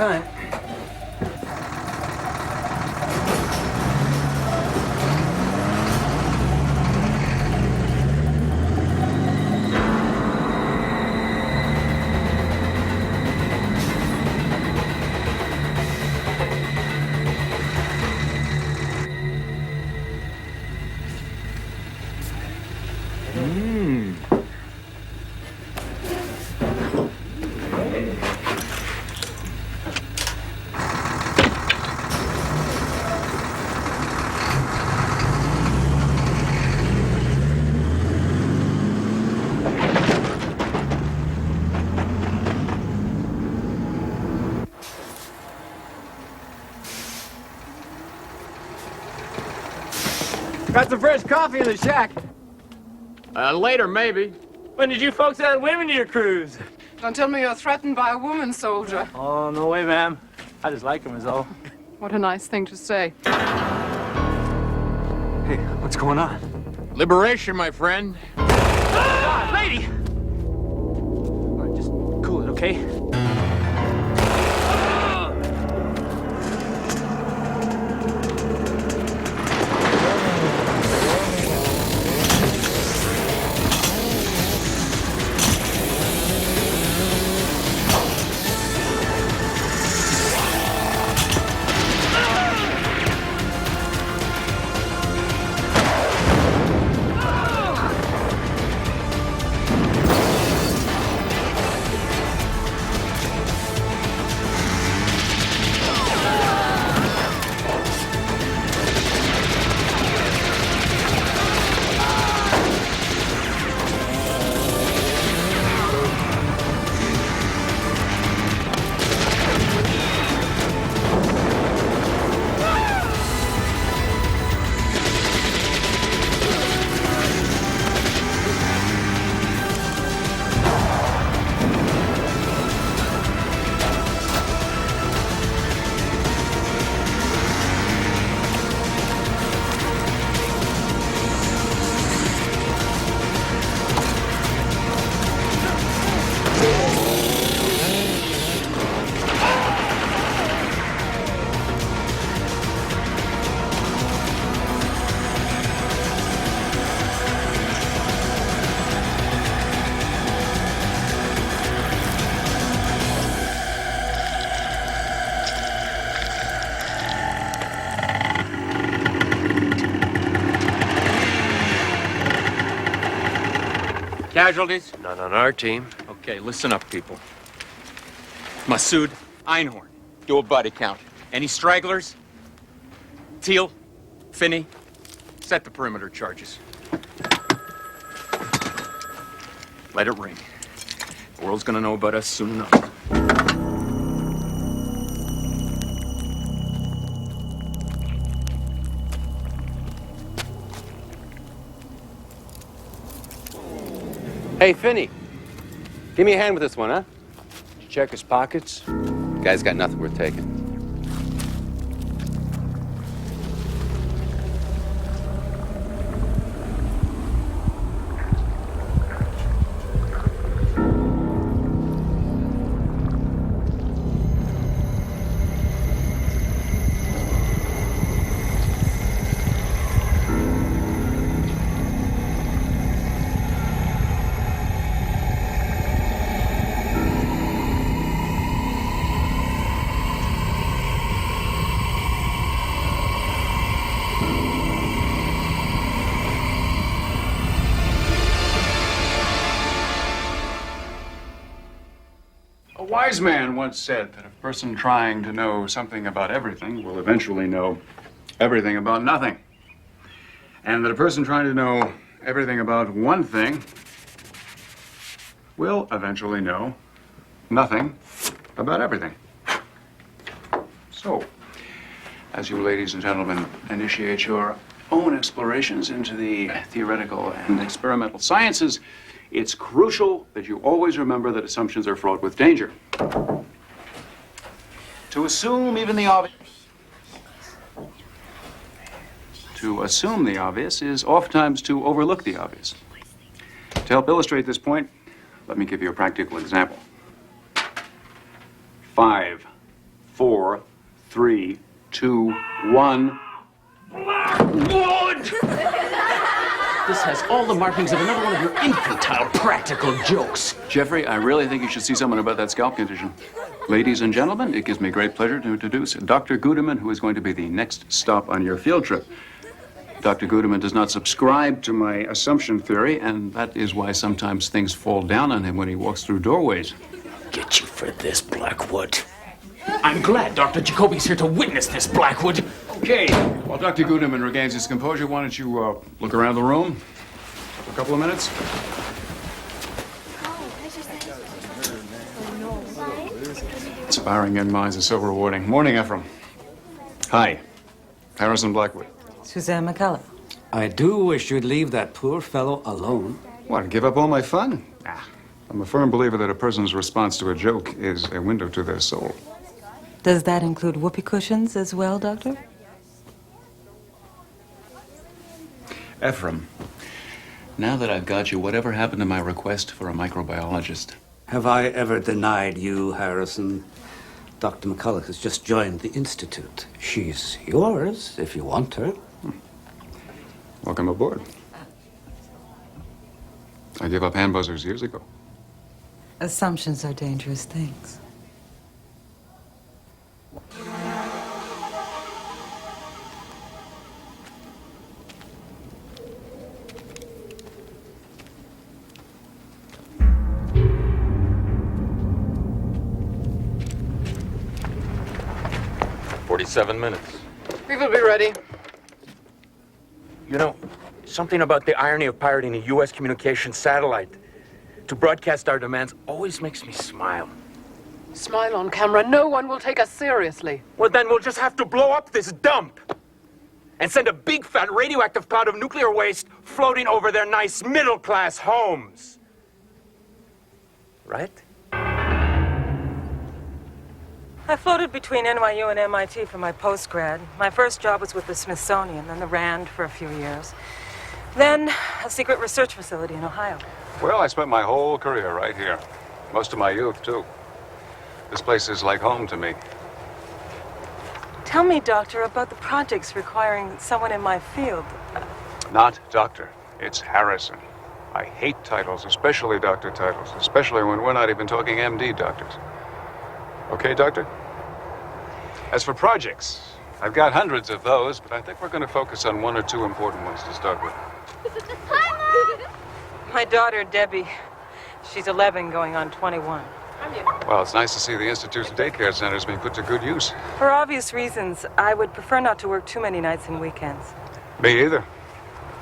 time. Got some fresh coffee in the shack. Later, maybe. When did you folks add women to your cruise? Don't tell me you're threatened by a woman soldier. Oh, no way, ma'am. I just like them is all. What a nice thing to say. Hey, what's going on? Liberation, my friend. Ah, lady! All right, just cool it, okay? Casualties? Not on our team. Okay, listen up, people. Masood, Einhorn, do a body count. Any stragglers? Teal, Finney, set the perimeter charges. Let it ring. The world's gonna know about us soon enough. Hey, Finney. Give me a hand with this one, huh? Did you check his pockets? Guy's got nothing worth taking. A wise man once said that a person trying to know something about everything will eventually know everything about nothing. And that a person trying to know everything about one thing will eventually know nothing about everything. So, as you ladies and gentlemen initiate your own explorations into the theoretical and experimental sciences, it's crucial that you always remember that assumptions are fraught with danger. To assume even the obvious. To assume the obvious is oftentimes to overlook the obvious. To help illustrate this point, let me give you a practical example. 5 4, 3, 2, 1. This has all the markings of another one of your infantile practical jokes. Jeffrey, I really think you should see someone about that scalp condition. Ladies and gentlemen, it gives me great pleasure to introduce Dr. Gudeman, who is going to be the next stop on your field trip. Dr. Gudeman does not subscribe to my assumption theory, and that is why sometimes things fall down on him when he walks through doorways. Get you for this, Blackwood. I'm glad Dr. Jacoby's here to witness this, Blackwood. Okay, while Dr. Gudeman regains his composure, why don't you look around the room for a couple of minutes? Inspiring young minds is so rewarding. Morning, Ephraim. Hi, Harrison Blackwood. Suzanne McCullough. I do wish you'd leave that poor fellow alone. What, give up all my fun? I'm a firm believer that a person's response to a joke is a window to their soul. Does that include whoopee cushions as well, Doctor? Ephraim, now that I've got you, whatever happened to my request for a microbiologist? Have I ever denied you, Harrison? Dr. McCullough has just joined the Institute. She's yours, if you want her. Welcome aboard. I gave up hand buzzers years ago. Assumptions are dangerous things. Minutes. We will be ready. You know, something about the irony of pirating a U.S. communications satellite to broadcast our demands always makes me smile. Smile on camera. No one will take us seriously. Well, then we'll just have to blow up this dump and send a big fat radioactive cloud of nuclear waste floating over their nice middle-class homes. Right? I floated between NYU and MIT for my postgrad. My first job was with the Smithsonian, then the RAND for a few years. Then a secret research facility in Ohio. Well, I spent my whole career right here. Most of my youth, too. This place is like home to me. Tell me, Doctor, about the projects requiring someone in my field. Not doctor. It's Harrison. I hate titles, especially doctor titles, especially when we're not even talking MD doctors. Okay, doctor? As for projects, I've got hundreds of those, but I think we're going to focus on one or two important ones to start with. My daughter, Debbie, she's 11 going on 21. Well, it's nice to see the Institute's daycare centers being put to good use. For obvious reasons, I would prefer not to work too many nights and weekends. Me either.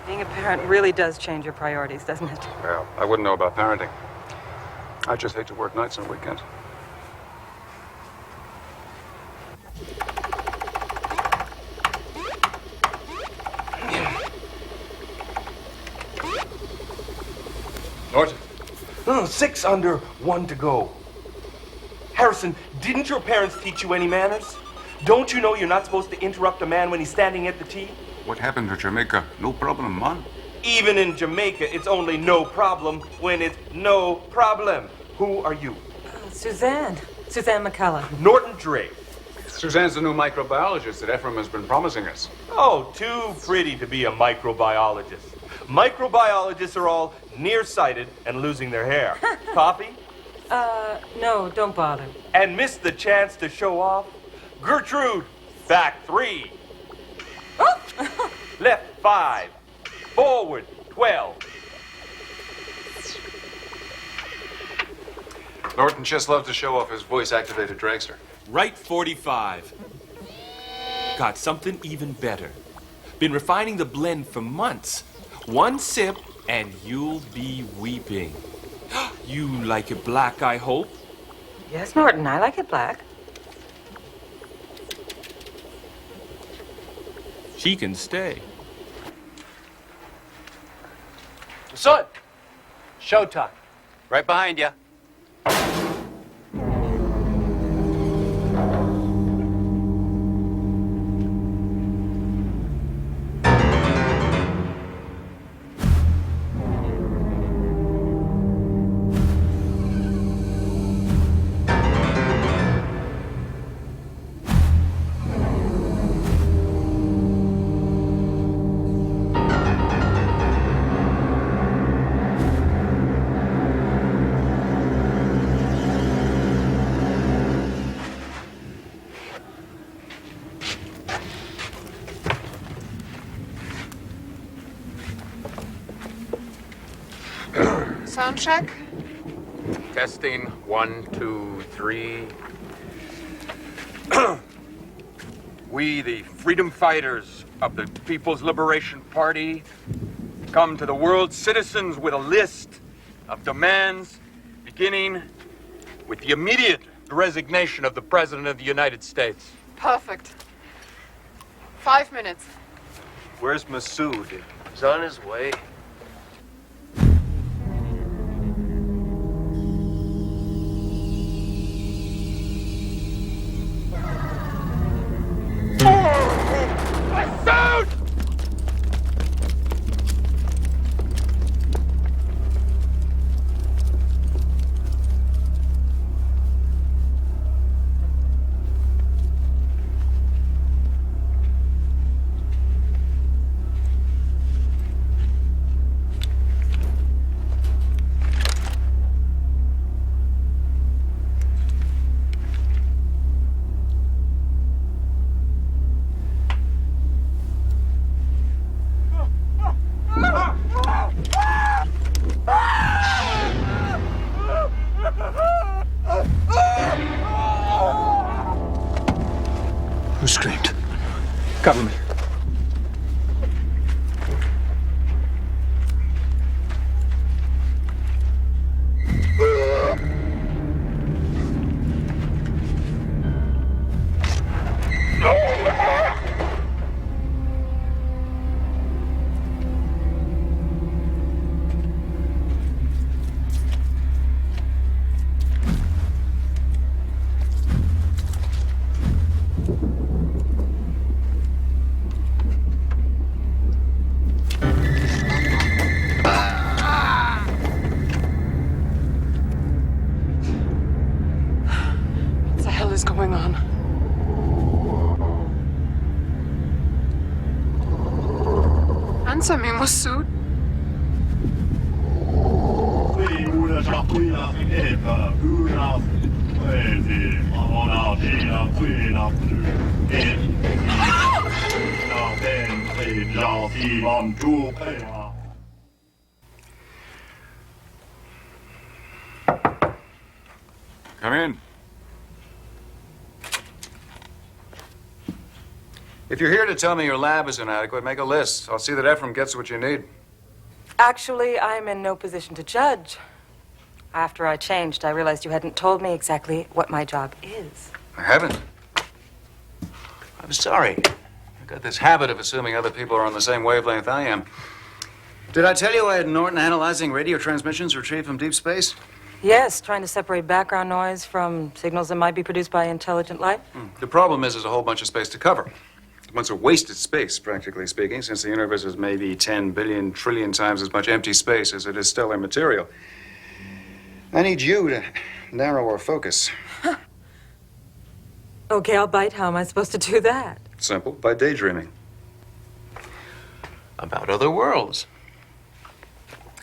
Being a parent really does change your priorities, doesn't it? Well, I wouldn't know about parenting. I just hate to work nights and weekends. Norton. No, 6 under, 1 to go. Harrison, didn't your parents teach you any manners? Don't you know you're not supposed to interrupt a man when he's standing at the tee? What happened to Jamaica? No problem, man. Even in Jamaica, it's only no problem when it's no problem. Who are you? Suzanne McCullough. Norton Drake. Suzanne's the new microbiologist that Ephraim has been promising us. Oh, too pretty to be a microbiologist. Microbiologists are all nearsighted and losing their hair. Coffee? No, don't bother. And miss the chance to show off? Gertrude, back 3. Left 5. Forward 12. Norton just loves to show off his voice-activated dragster. Right 45. Got something even better. Been refining the blend for months. One sip and you'll be weeping. You like it black, I hope? Yes, Norton, I like it black. She can stay. Son, showtime. Right behind you. Sound check. Testing, 1, 2, 3. We, the freedom fighters of the People's Liberation Party, come to the world's citizens with a list of demands, beginning with the immediate resignation of the President of the United States. Perfect. 5 minutes. Where's Masood? He's on his way. Who screamed? Government. What the hell is going on? Answer me, Masood. Come in. If you're here to tell me your lab is inadequate, make a list. I'll see that Ephraim gets what you need. Actually, I'm in no position to judge. After I changed, I realized you hadn't told me exactly what my job is. I haven't. I'm sorry. I've got this habit of assuming other people are on the same wavelength I am. Did I tell you I had Norton analyzing radio transmissions retrieved from deep space? Yes, trying to separate background noise from signals that might be produced by intelligent life. The problem is there's a whole bunch of space to cover. A bunch of wasted space, practically speaking, since the universe is maybe 10 billion trillion times as much empty space as it is stellar material. I need you to narrow our focus. Okay, I'll bite. How am I supposed to do that? Simple, by daydreaming. About other worlds.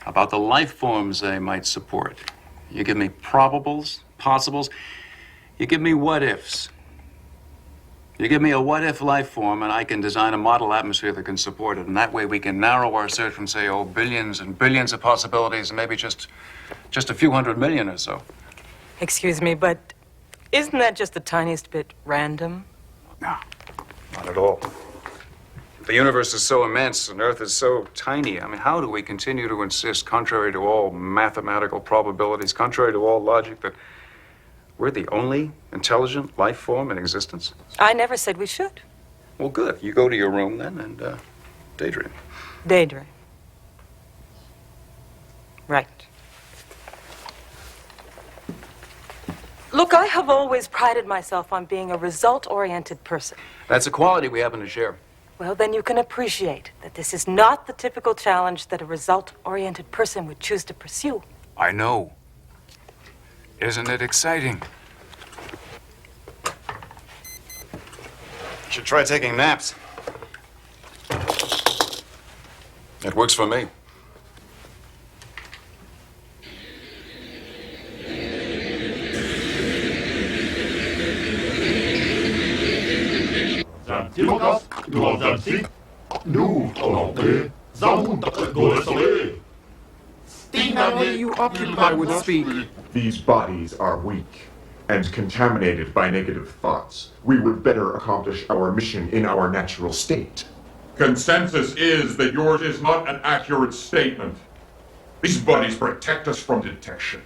About the life forms they might support. You give me probables, possibles. You give me what-ifs. You give me a what-if life form, and I can design a model atmosphere that can support it. And that way we can narrow our search from, say, billions and billions of possibilities, and maybe just a few 100 million or so. Excuse me, but isn't that just the tiniest bit random? No, not at all. The universe is so immense and Earth is so tiny. I mean, how do we continue to insist, contrary to all mathematical probabilities, contrary to all logic, that we're the only intelligent life form in existence? I never said we should. Well, good. You go to your room then and daydream. Daydream. Right. Look, I have always prided myself on being a result-oriented person. That's a quality we happen to share. Well, then you can appreciate that this is not the typical challenge that a result-oriented person would choose to pursue. I know. Isn't it exciting? You should try taking naps. It works for me. Timocas, 2006, nous, Olympe, Zamunta, Golesolé. Stina! body you occupy would speak. These bodies are weak and contaminated by negative thoughts. We would better accomplish our mission in our natural state. Consensus is that yours is not an accurate statement. These bodies protect us from detection.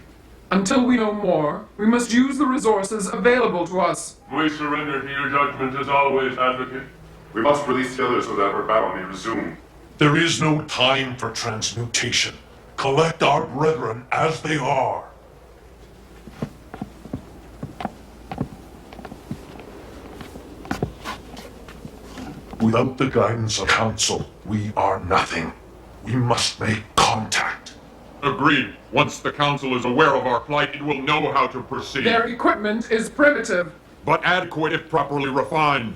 Until we know more, we must use the resources available to us. We surrender to your judgment as always, Advocate. We must release the others so that our battle may resume. There is no time for transmutation. Collect our brethren as they are. Without the guidance of council, we are nothing. We must make contact. Agreed. Once the Council is aware of our plight, it will know how to proceed. Their equipment is primitive, but adequate if properly refined.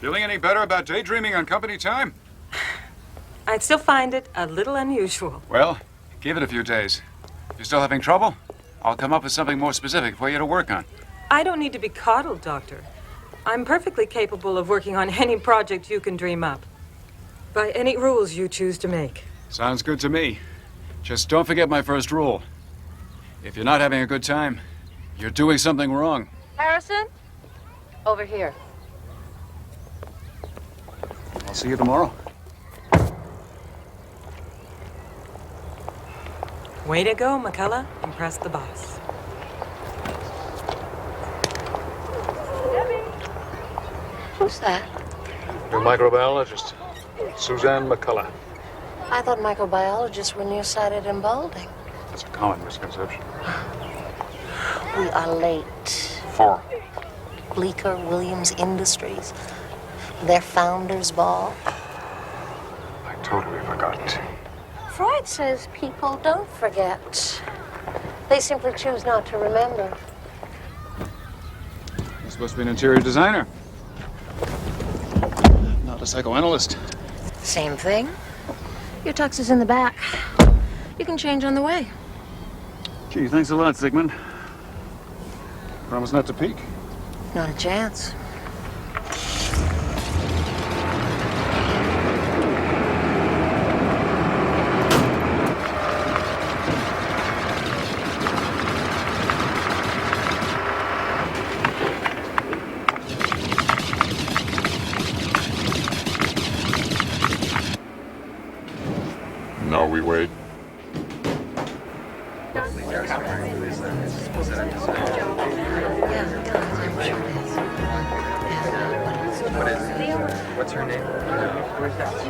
Feeling any better about daydreaming on company time? I'd still find it a little unusual. Well, give it a few days. If you're still having trouble, I'll come up with something more specific for you to work on. I don't need to be coddled, Doctor. I'm perfectly capable of working on any project you can dream up. By any rules you choose to make. Sounds good to me. Just don't forget my first rule. If you're not having a good time, you're doing something wrong. Harrison? Over here. I'll see you tomorrow. Way to go, McCullough. Impress the boss. Who's that? Your microbiologist, Suzanne McCullough. I thought microbiologists were nearsighted and balding. That's a common misconception. We are late. For? Bleecker Williams Industries. Their founders' ball. I totally forgot. Freud says people don't forget. They simply choose not to remember. You're supposed to be an interior designer. Not a psychoanalyst. Same thing. Your tux is in the back. You can change on the way. Gee, thanks a lot, Sigmund. Promise not to peek. Not a chance. Now we wait. What's her name?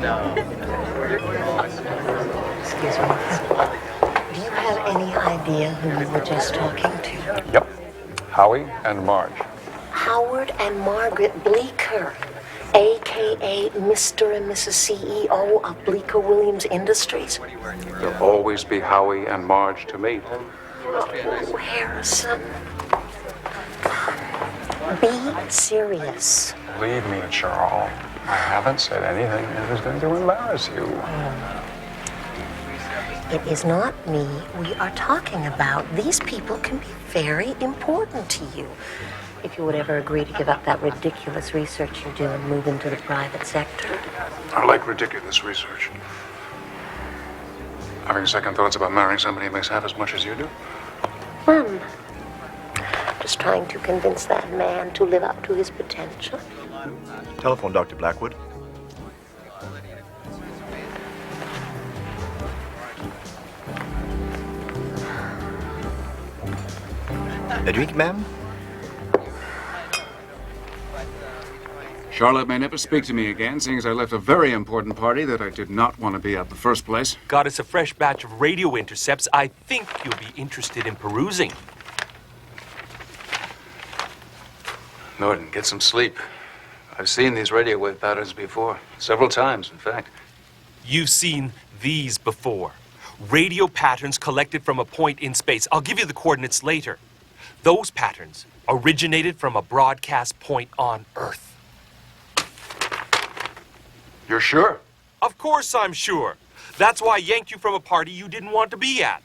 No. Excuse me. Do you have any idea who you were just talking to? Yep. Howie and Marge. Howard and Margaret Bleecker, a.k.a. Mr. and Mrs. CEO of Bleecker Williams Industries. There'll always be Howie and Marge to meet. Oh, Harrison. Be serious. Believe me, Charles, I haven't said anything that is going to embarrass you. It is not me we are talking about. These people can be very important to you. If you would ever agree to give up that ridiculous research you do and move into the private sector. I like ridiculous research. Having second thoughts about marrying somebody who makes half as much as you do? Just trying to convince that man to live up to his potential. Telephone Dr. Blackwood. A drink, ma'am? Charlotte may never speak to me again, seeing as I left a very important party that I did not want to be at in the first place. Got us a fresh batch of radio intercepts I think you'll be interested in perusing. Norton, get some sleep. I've seen these radio wave patterns before. Several times, in fact. You've seen these before. Radio patterns collected from a point in space. I'll give you the coordinates later. Those patterns originated from a broadcast point on Earth. You're sure? Of course I'm sure. That's why I yanked you from a party you didn't want to be at.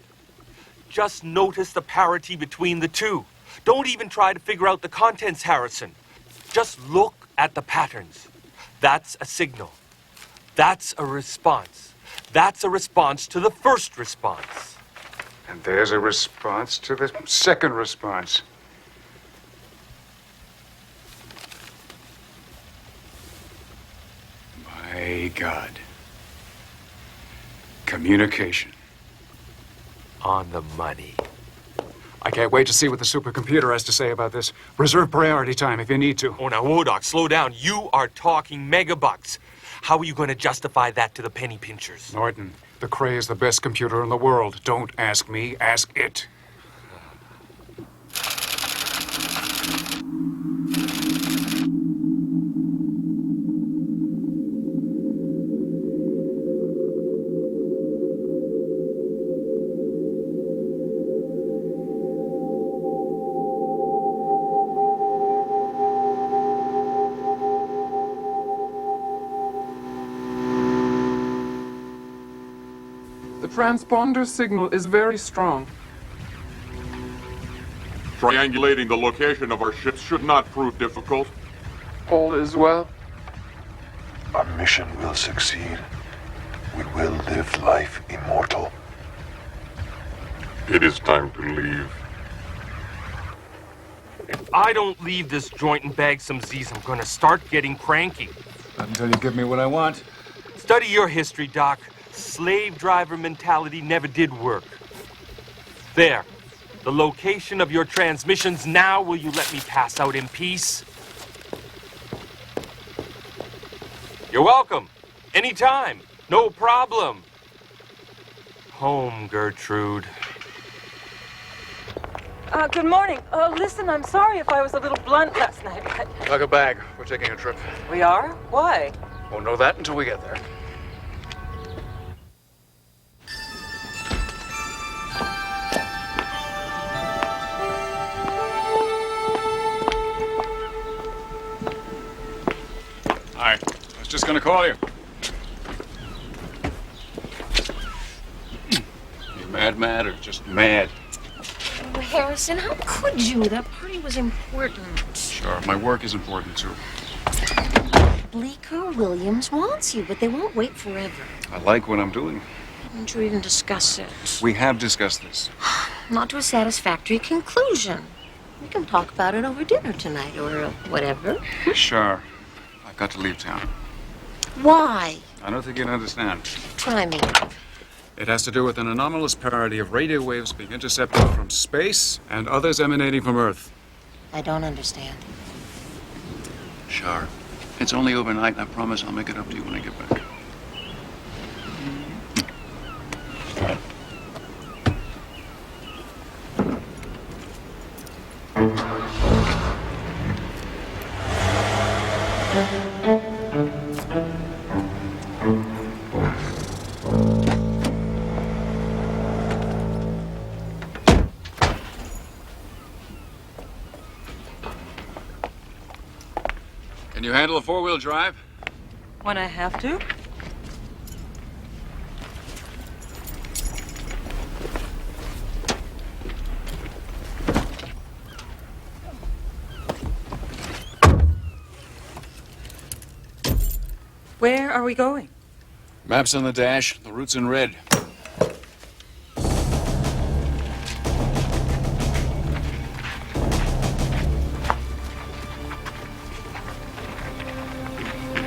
Just notice the parity between the two. Don't even try to figure out the contents, Harrison. Just look at the patterns. That's a signal. That's a response. That's a response to the first response. And there's a response to the second response. My God. Communication. On the money. I can't wait to see what the supercomputer has to say about this. Reserve priority time if you need to. Oh, now, Wodoc, slow down. You are talking megabucks. How are you going to justify that to the penny pinchers? Norton, the Cray is the best computer in the world. Don't ask me, ask it. The transponder signal is very strong. Triangulating the location of our ships should not prove difficult. All is well. Our mission will succeed. We will live life immortal. It is time to leave. If I don't leave this joint and bag some Z's, I'm gonna start getting cranky. Not until you give me what I want. Study your history, Doc. Slave driver mentality never did work. There. The location of your transmissions. Now will you let me pass out in peace? You're welcome. Anytime. No problem. Home, Gertrude. Good morning. Listen, I'm sorry if I was a little blunt last night, but... Pack a bag. We're taking a trip. We are? Why? Won't know that until we get there. Hi. I was just gonna call you. You mad or just mad? Oh, Harrison, how could you? That party was important. Sure, my work is important too. Bleecker Williams wants you, but they won't wait forever. I like what I'm doing. Why don't you even discuss it? We have discussed this. Not to a satisfactory conclusion. We can talk about it over dinner tonight or whatever. Sure. I've got to leave town. Why? I don't think you'd understand. Try me. It has to do with an anomalous parity of radio waves being intercepted from space and others emanating from Earth. I don't understand. Sure. It's only overnight, and I promise I'll make it up to you when I get back. Can you handle a four-wheel drive? When I have to? Where are we going? Maps on the dash, the route's in red.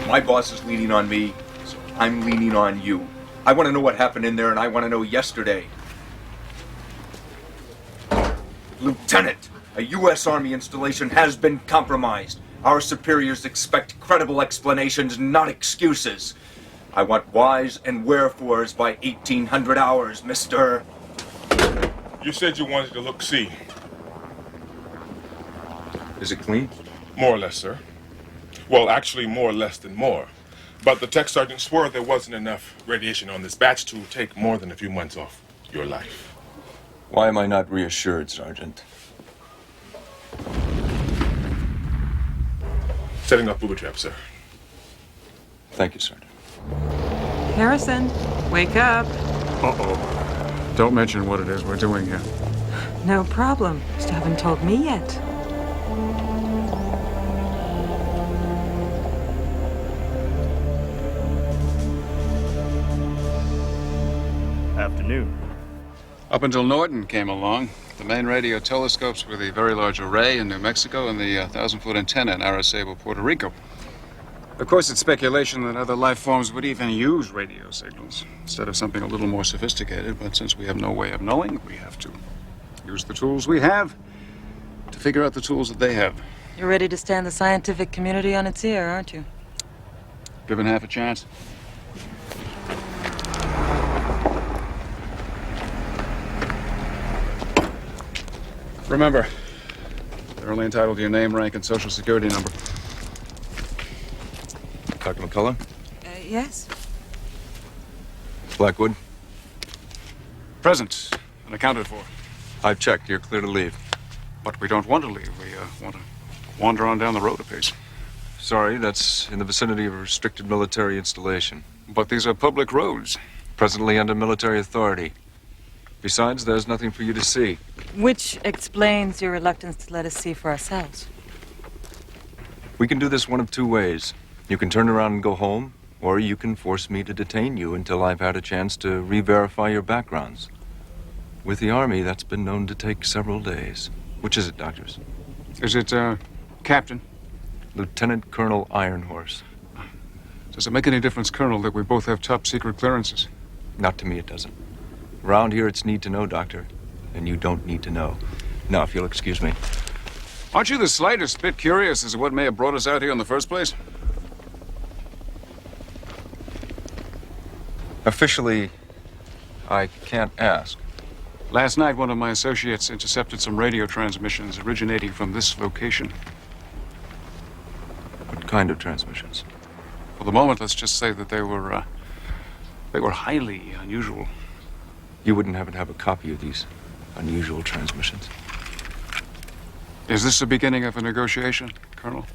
My boss is leaning on me, so I'm leaning on you. I want to know what happened in there, and I want to know yesterday. Lieutenant, a U.S. Army installation has been compromised. Our superiors expect credible explanations, not excuses. I want whys and wherefores by 1800 hours, Mr. You said you wanted to look-see. Is it clean? More or less, sir. Well, actually, more or less than more. But the tech sergeant swore there wasn't enough radiation on this batch to take more than a few months off your life. Why am I not reassured, Sergeant? Setting up booby trap, sir. Thank you, Sergeant. Harrison, wake up. Uh-oh. Don't mention what it is we're doing here. No problem. Just haven't told me yet. afternoon. Up until Norton came along, the main radio telescopes were the Very Large Array in New Mexico and the 1,000-foot antenna in Arecibo, Puerto Rico. Of course, it's speculation that other life forms would even use radio signals instead of something a little more sophisticated, but since we have no way of knowing, we have to use the tools we have to figure out the tools that they have. You're ready to stand the scientific community on its ear, aren't you? Given half a chance. Remember, they're only entitled to your name, rank, and social security number. Dr. McCullough? Yes. Blackwood? Present and accounted for. I've checked. You're clear to leave. But we don't want to leave. We want to wander on down the road a piece. Sorry, that's in the vicinity of a restricted military installation. But these are public roads. Presently under military authority. Besides, there's nothing for you to see. Which explains your reluctance to let us see for ourselves. We can do this one of two ways. You can turn around and go home, or you can force me to detain you until I've had a chance to re-verify your backgrounds. With the Army, that's been known to take several days. Which is it, doctors? Is it, Captain? Lieutenant Colonel Ironhorse. Does it make any difference, Colonel, that we both have top secret clearances? Not to me, it doesn't. Around here, it's need to know, Doctor. And you don't need to know. Now, if you'll excuse me. Aren't you the slightest bit curious as to what may have brought us out here in the first place? Officially, I can't ask. Last night, one of my associates intercepted some radio transmissions originating from this location. What kind of transmissions? For the moment, let's just say that they were highly unusual. You wouldn't happen to have a copy of these unusual transmissions? Is this the beginning of a negotiation, Colonel?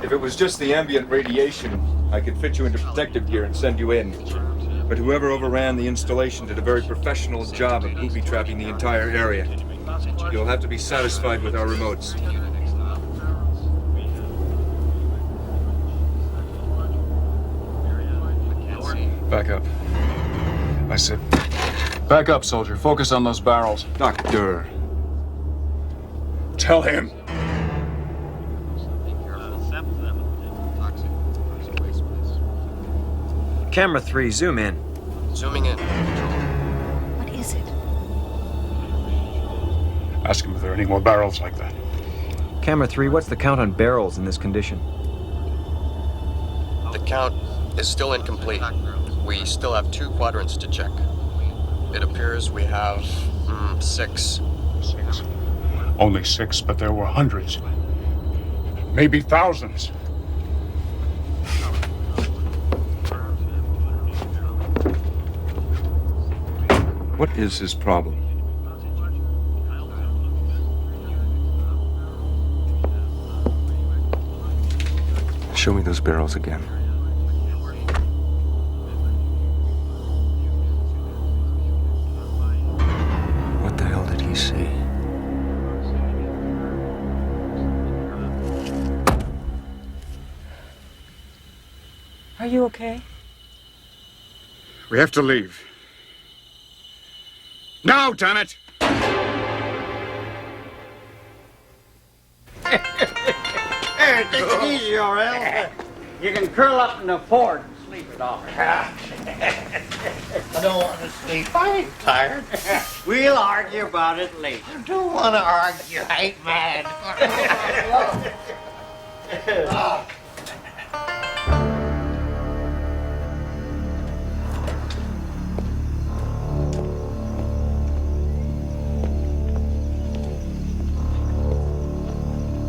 If it was just the ambient radiation, I could fit you into protective gear and send you in. But whoever overran the installation did a very professional job of booby-trapping the entire area. You'll have to be satisfied with our remotes. Back up. I said, back up, soldier. Focus on those barrels. Doctor. Tell him. Camera 3, zoom in. Zooming in. What is it? Ask him if there are any more barrels like that. Camera 3, what's the count on barrels in this condition? The count is still incomplete. We still have 2 quadrants to check. It appears we have 6. 6. Only 6, but there were hundreds. Maybe thousands. What is his problem? Show me those barrels again. What the hell did he see? Are you okay? We have to leave. Now, damn it! Hey, take it easy, Orel. You can curl up in the fort and sleep it off. I don't want to sleep. I ain't tired. We'll argue about it later. I don't want to argue. I ain't mad.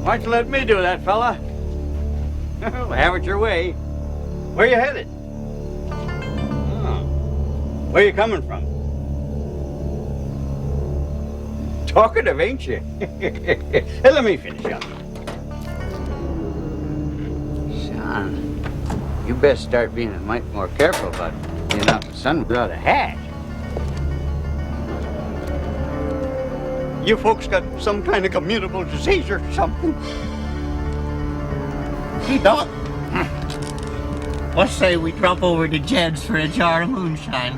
Why don't you let me do that, fella? Have it your way. Where you headed? Oh. Where you coming from? Talkative, ain't you? Hey, let me finish up. You best start being a mite more careful about being out in the sun without a hat. You folks got some kind of communicable disease or something? Hey, Doc. Let's say we drop over to Jed's for a jar of moonshine.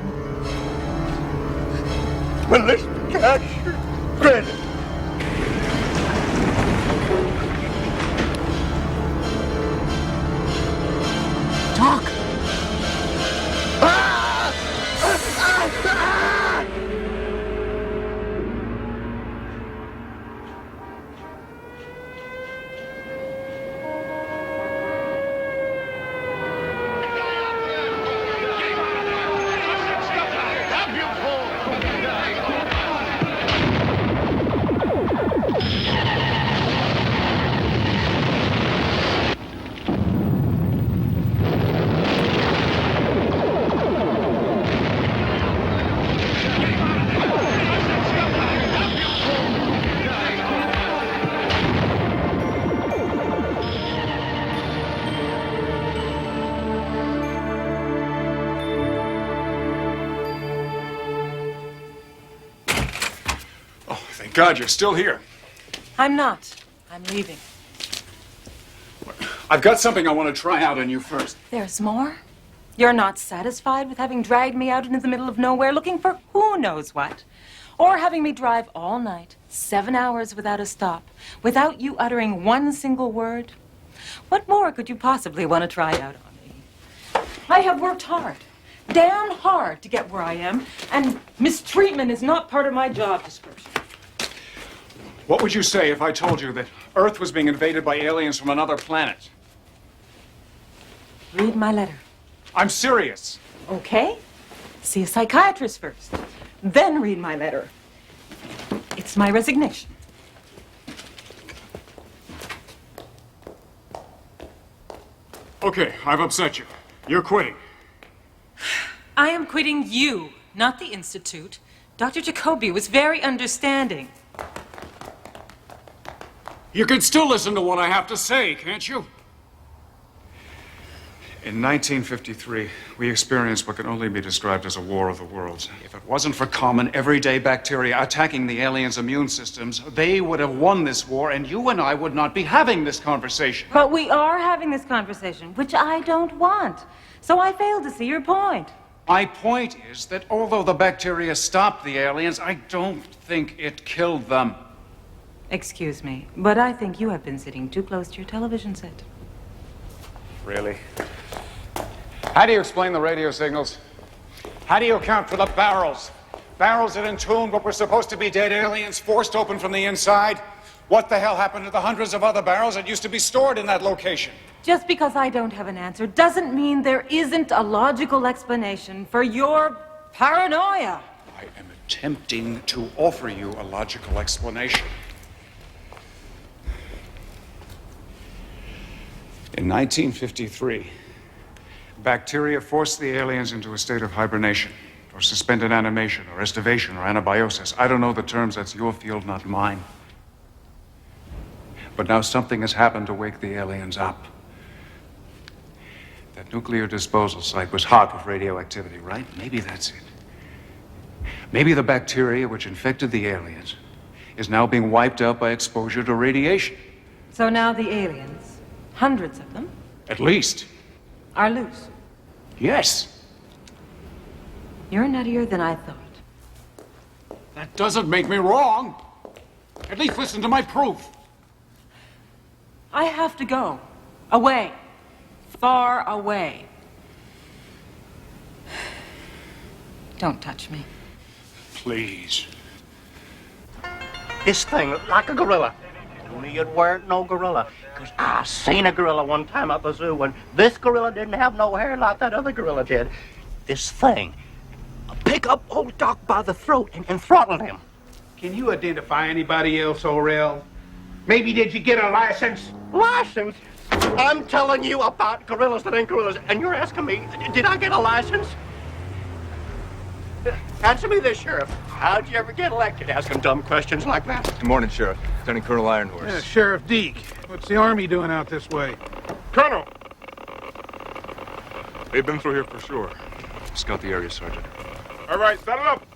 Well, let's catch your credit. Doc! Thank God you're still here. I'm not. I'm leaving. I've got something I want to try out on you first. There's more? You're not satisfied with having dragged me out into the middle of nowhere looking for who knows what? Or having me drive all night, 7 hours without a stop, without you uttering one single word? What more could you possibly want to try out on me? I have worked hard, damn hard to get where I am, and mistreatment is not part of my job description. What would you say if I told you that Earth was being invaded by aliens from another planet? Read my letter. I'm serious. Okay. See a psychiatrist first. Then read my letter. It's my resignation. Okay, I've upset you. You're quitting. I am quitting you, not the Institute. Dr. Jacoby was very understanding. You can still listen to what I have to say, can't you? In 1953, we experienced what can only be described as a war of the worlds. If it wasn't for common, everyday bacteria attacking the aliens' immune systems, they would have won this war, and you and I would not be having this conversation. But we are having this conversation, which I don't want. So I fail to see your point. My point is that although the bacteria stopped the aliens, I don't think it killed them. Excuse me, but I think you have been sitting too close to your television set. Really? How do you explain the radio signals? How do you account for the barrels? Barrels that entombed what were supposed to be dead aliens, forced open from the inside? What the hell happened to the hundreds of other barrels that used to be stored in that location? Just because I don't have an answer doesn't mean there isn't a logical explanation for your paranoia. I am attempting to offer you a logical explanation. In 1953, bacteria forced the aliens into a state of hibernation, or suspended animation, or estivation, or anabiosis. I don't know the terms, that's your field, not mine. But now something has happened to wake the aliens up. That nuclear disposal site was hot with radioactivity, right? Maybe that's it. Maybe the bacteria which infected the aliens is now being wiped out by exposure to radiation. So now the aliens, hundreds of them, At least. are loose. Yes. You're nuttier than I thought. That doesn't make me wrong. At least listen to my proof. I have to go. Away. Far away. Don't touch me. Please. This thing looked like a gorilla. Only it weren't no gorilla. Because I seen a gorilla one time at the zoo, and this gorilla didn't have no hair like that other gorilla did. This thing pick up old Doc by the throat and throttle him. Can you identify anybody else, Orel? Maybe did you get a license? License? I'm telling you about gorillas that ain't gorillas, and you're asking me, did I get a license? Answer me this, Sheriff. How'd you ever get elected asking dumb questions like that? Good morning, Sheriff. Lieutenant Colonel Ironhorse. Yeah, Sheriff Deke. What's the Army doing out this way? Colonel, They've been through here for sure. Scout the area, Sergeant. All right, saddle up.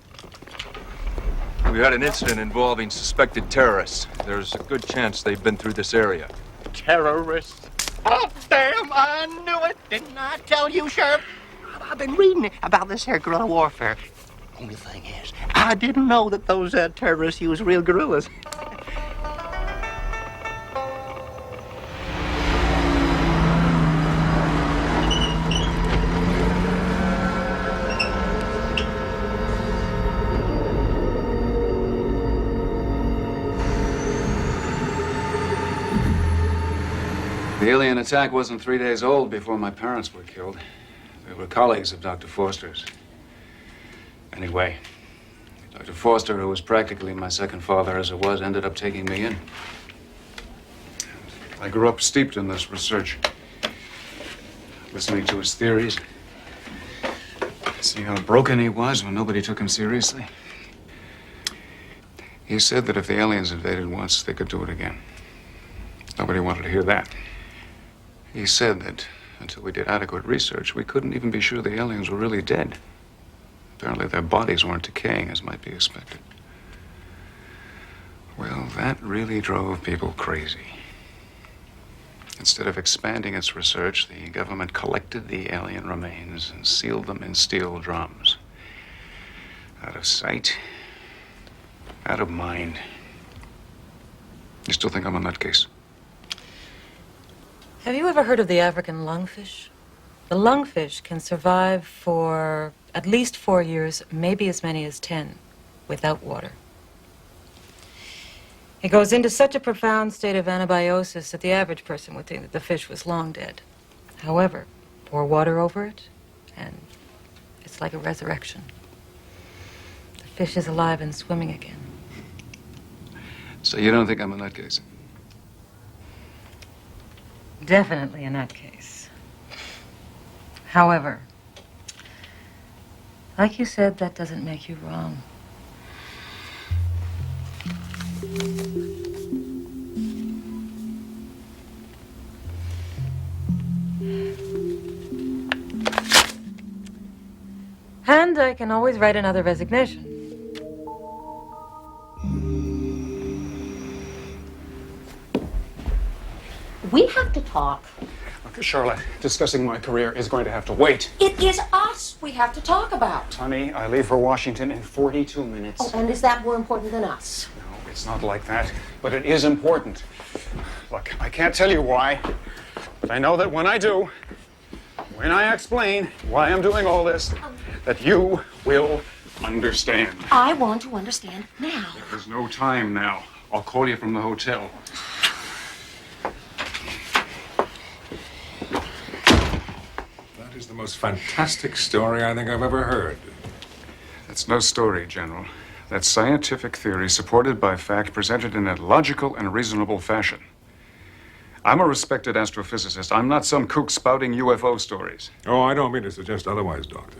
We had an incident involving suspected terrorists. There's a good chance they've been through this area. Terrorists? Oh, damn, I knew it. Didn't I tell you, Sheriff? I've been reading about this here guerrilla warfare. Only thing is, I didn't know that those terrorists use real guerrillas. The alien attack wasn't 3 days old before my parents were killed. They were colleagues of Dr. Forster's. Anyway, Dr. Forster, who was practically my second father as it was, ended up taking me in. I grew up steeped in this research, listening to his theories, see how broken he was when nobody took him seriously. He said that if the aliens invaded once, they could do it again. Nobody wanted to hear that. He said that until we did adequate research, we couldn't even be sure the aliens were really dead. Apparently their bodies weren't decaying as might be expected. Well, that really drove people crazy. Instead of expanding its research, the government collected the alien remains and sealed them in steel drums. Out of sight, out of mind. You still think I'm a nutcase? Have you ever heard of the African lungfish? The lungfish can survive for at least 4 years, maybe as many as 10, without water. It goes into such a profound state of anabiosis that the average person would think that the fish was long dead. However, pour water over it, and it's like a resurrection. The fish is alive and swimming again. So you don't think I'm a nutcase? Definitely a nutcase. However, like you said, that doesn't make you wrong. And I can always write another resignation. We have to talk. Look, Charlotte, discussing my career is going to have to wait. It is us we have to talk about. Honey, I leave for Washington in 42 minutes. Oh, and is that more important than us? No, it's not like that, but it is important. Look, I can't tell you why, but I know that when I do, when I explain why I'm doing all this, that you will understand. I want to understand now. There's no time now. I'll call you from the hotel. That is the most fantastic story I think I've ever heard. That's no story, General. That's scientific theory supported by fact presented in a logical and reasonable fashion. I'm a respected astrophysicist. I'm not some kook spouting UFO stories. Oh, I don't mean to suggest otherwise, Doctor.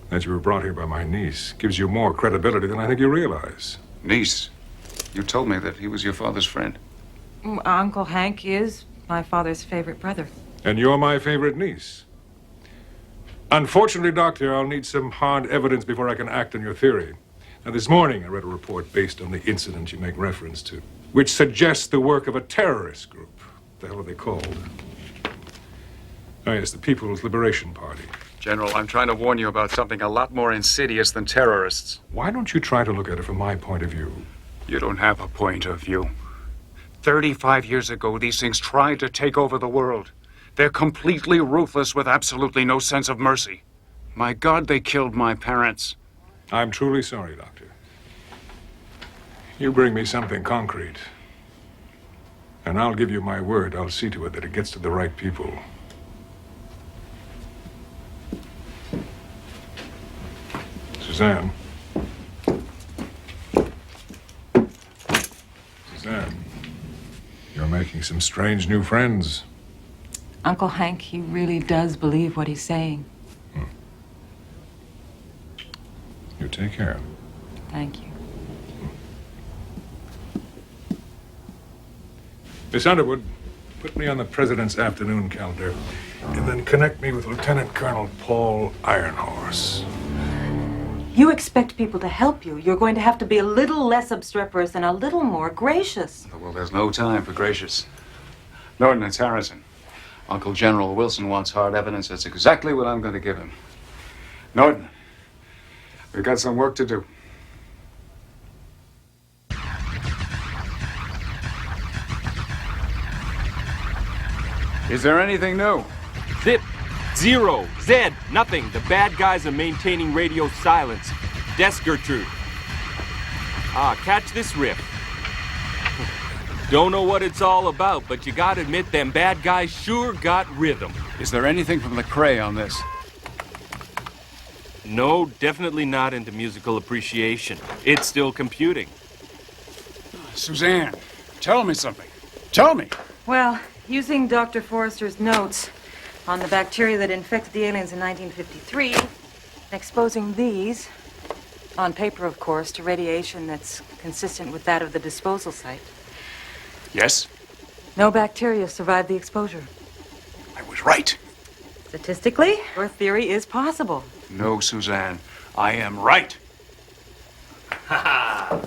That you were brought here by my niece gives you more credibility than I think you realize. Niece? You told me that he was your father's friend. Uncle Hank is my father's favorite brother. And you're my favorite niece. Unfortunately, Doctor, I'll need some hard evidence before I can act on your theory. Now, this morning I read a report based on the incident you make reference to, which suggests the work of a terrorist group. What the hell are they called? Oh, yes, the People's Liberation Party. General, I'm trying to warn you about something a lot more insidious than terrorists. Why don't you try to look at it from my point of view? You don't have a point of view. 35 years ago, these things tried to take over the world. They're completely ruthless with absolutely no sense of mercy. My God, they killed my parents. I'm truly sorry, Doctor. You bring me something concrete, and I'll give you my word I'll see to it that it gets to the right people. Suzanne. Suzanne, you're making some strange new friends. Uncle Hank, he really does believe what he's saying. You take care. Thank you. Miss Underwood, put me on the president's afternoon calendar. and then connect me with Lieutenant Colonel Paul Ironhorse. You expect people to help you. You're going to have to be a little less obstreperous and a little more gracious. Well, there's no time for gracious. Norton, it's Harrison. Uncle General Wilson wants hard evidence. That's exactly what I'm going to give him. Norton, we've got some work to do. Is there anything new? Zip, zero, Zed, nothing. The bad guys are maintaining radio silence. Desk Gertrude. Catch this riff. Don't know what it's all about, but you gotta admit them bad guys sure got rhythm. Is there anything from the Cray on this? No, definitely not into musical appreciation. It's still computing. Suzanne, tell me something. Tell me. Well, using Dr. Forrester's notes on the bacteria that infected the aliens in 1953, and exposing these, on paper, of course, to radiation that's consistent with that of the disposal site. Yes? No bacteria survived the exposure. I was right. Statistically, your theory is possible. No, Suzanne. I am right. Ha ha!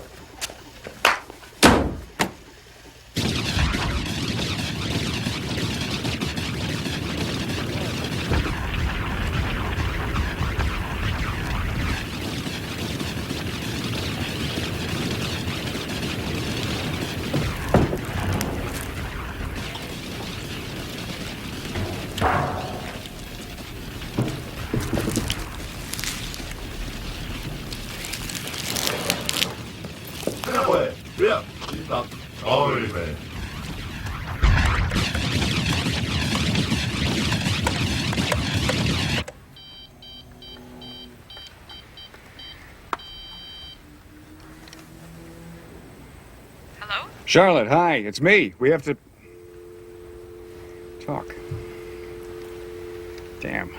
Charlotte, hi, it's me. We have to talk. Damn.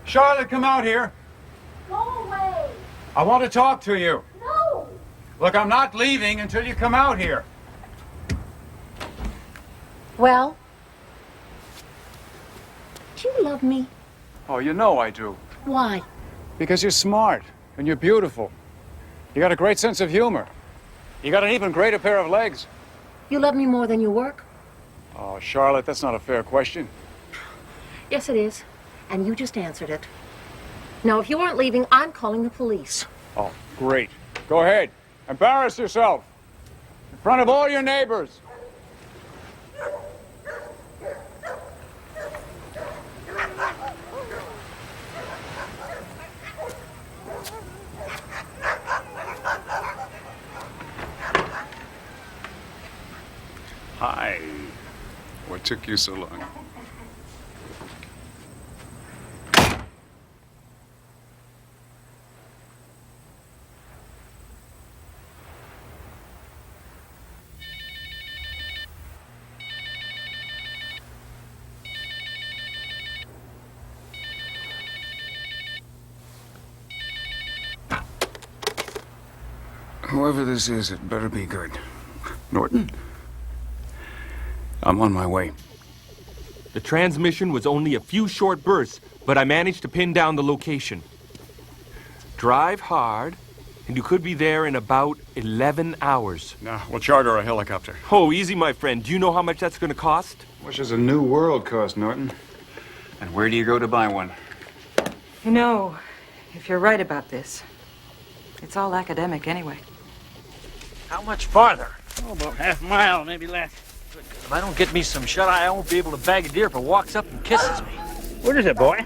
Charlotte, come out here. Go away. I want to talk to you. No. Look, I'm not leaving until you come out here. Well? Do you love me? Oh, you know I do. Why? Because you're smart and you're beautiful. You got a great sense of humor. You got an even greater pair of legs. You love me more than you work? Oh, Charlotte, that's not a fair question. Yes, it is. And you just answered it. Now, if you aren't leaving, I'm calling the police. Oh, great. Go ahead. Embarrass yourself. In front of all your neighbors. Hi. What took you so long? Whoever this is, it better be good. Norton? I'm on my way. The transmission was only a few short bursts, but I managed to pin down the location. Drive hard, and you could be there in about 11 hours. Nah, we'll charter a helicopter. Oh, easy, my friend. Do you know how much that's going to cost? What does a new world cost, Norton? And where do you go to buy one? You know, if you're right about this, it's all academic anyway. How much farther? Oh, about half a mile, maybe less. If I don't get me some shut-eye, I won't be able to bag a deer if it walks up and kisses me. What is it, boy?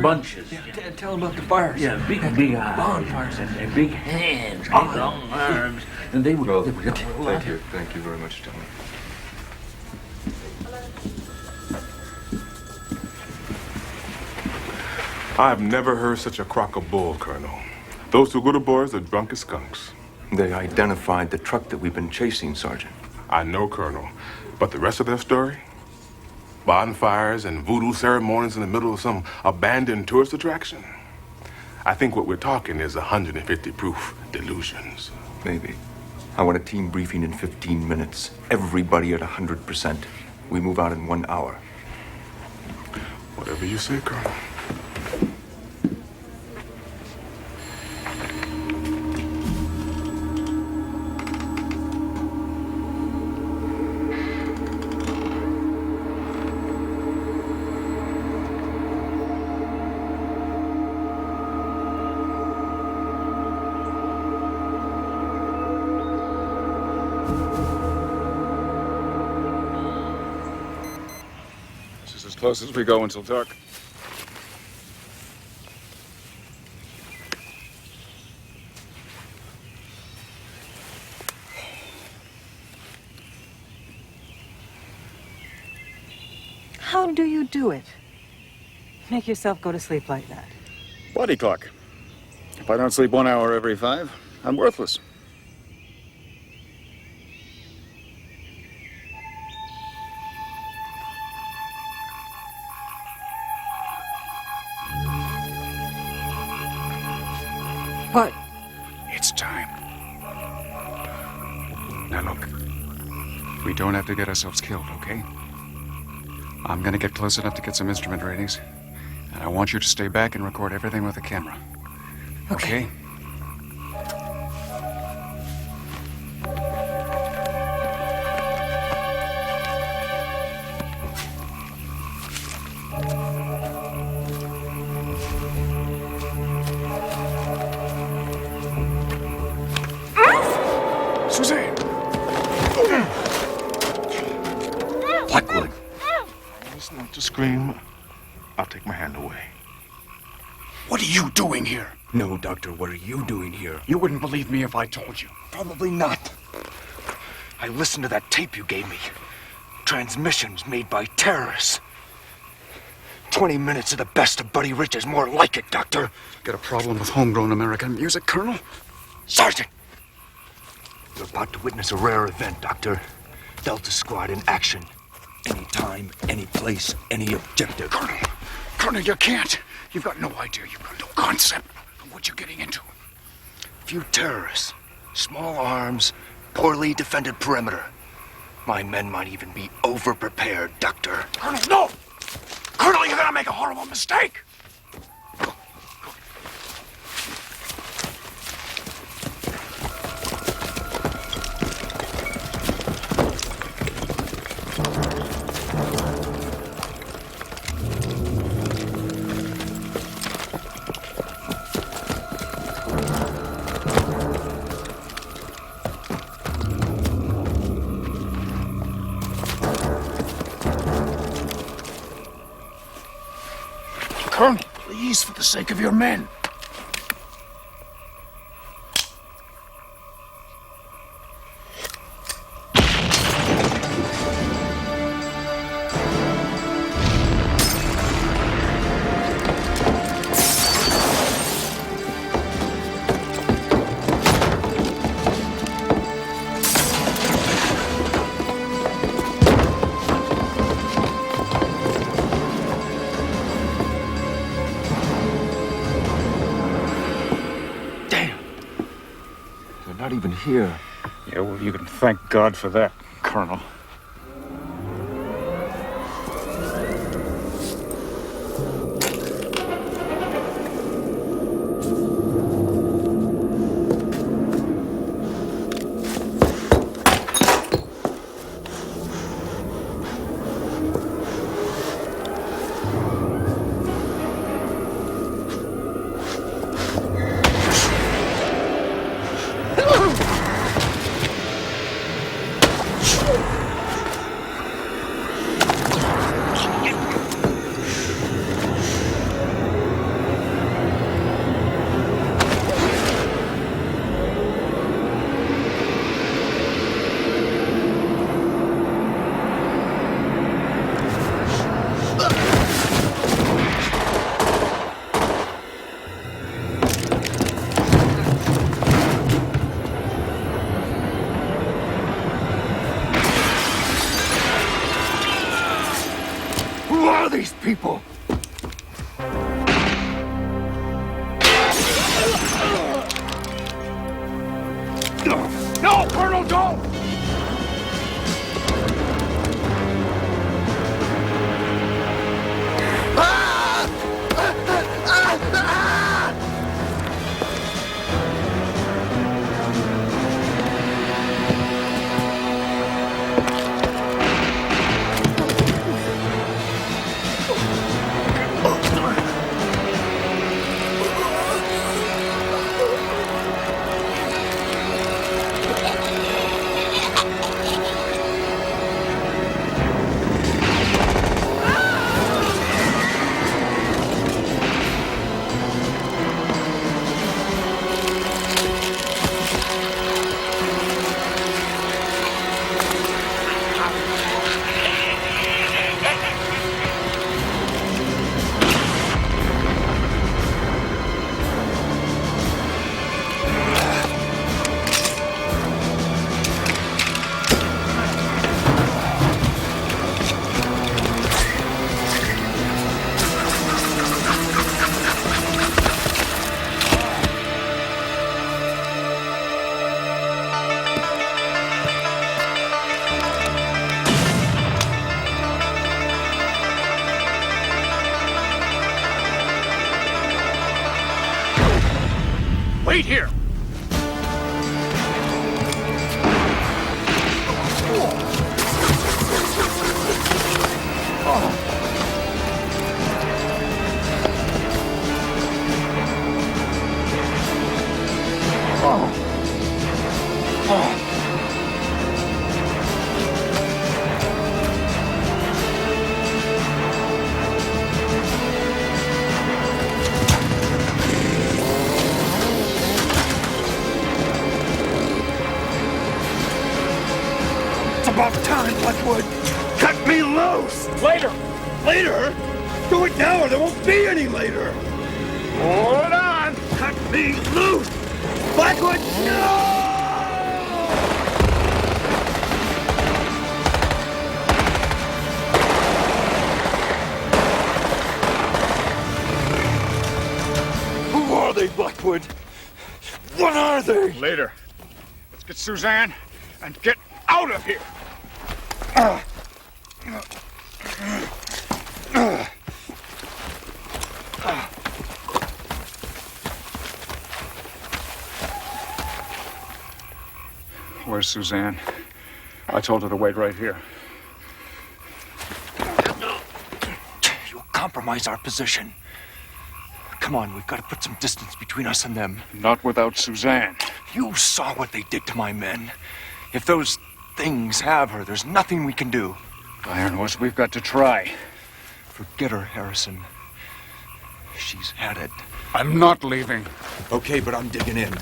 Bunches. Yeah, tell them about the fires. Yeah, big bonfires and big hands, big long arms, and they would. Thank you very much, Tony. I've never heard such a crock of bull, Colonel. Those two little boys are drunk as skunks. They identified the truck that we've been chasing, Sergeant. I know, Colonel. But the rest of their story? Bonfires and voodoo ceremonies in the middle of some abandoned tourist attraction? I think what we're talking is 150 proof delusions. Maybe. I want a team briefing in 15 minutes. Everybody at 100%. We move out in 1 hour. Whatever you say, Colonel. As close as we go until dark. How do you do it? Make yourself go to sleep like that. Body clock. If I don't sleep 1 hour every 5, I'm worthless. What? It's time. Now look, we don't have to get ourselves killed, okay? I'm gonna get close enough to get some instrument readings, and I want you to stay back and record everything with a camera. Okay? Suzanne! Blackwood. Listen not to scream. I'll take my hand away. What are you doing here? No, Doctor, what are you doing here? You wouldn't believe me if I told you. Probably not. I listened to that tape you gave me. Transmissions made by terrorists. 20 minutes of the best of Buddy Rich is more like it, Doctor. Got a problem with homegrown American music, Colonel? Sergeant! You're about to witness a rare event, Doctor. Delta Squad in action. Anytime, any place, any objective. Colonel, you can't. You've got no idea. You've got no concept of what you're getting into. Few terrorists. Small arms, poorly defended perimeter. My men might even be over-prepared, Doctor. Colonel, no! Colonel, you're gonna make a horrible mistake! Colonel, please, for the sake of your men. Not even here. Yeah, well, you can thank God for that, Colonel. No, Colonel, don't! Wait here! It's about time, Blackwood! Cut me loose! Later! Later? Do it now or there won't be any later! Hold on! Cut me loose! Blackwood, no! Who are they, Blackwood? What are they? Later. Let's get Suzanne and get out of here! Where's Suzanne? I told her to wait right here. You'll compromise our position. Come on, we've got to put some distance between us and them. Not without Suzanne. You saw what they did to my men. If those things have her, there's nothing we can do. Iron Horse, we've got to try. Forget her, Harrison. She's had it. I'm not leaving. Okay, but I'm digging in.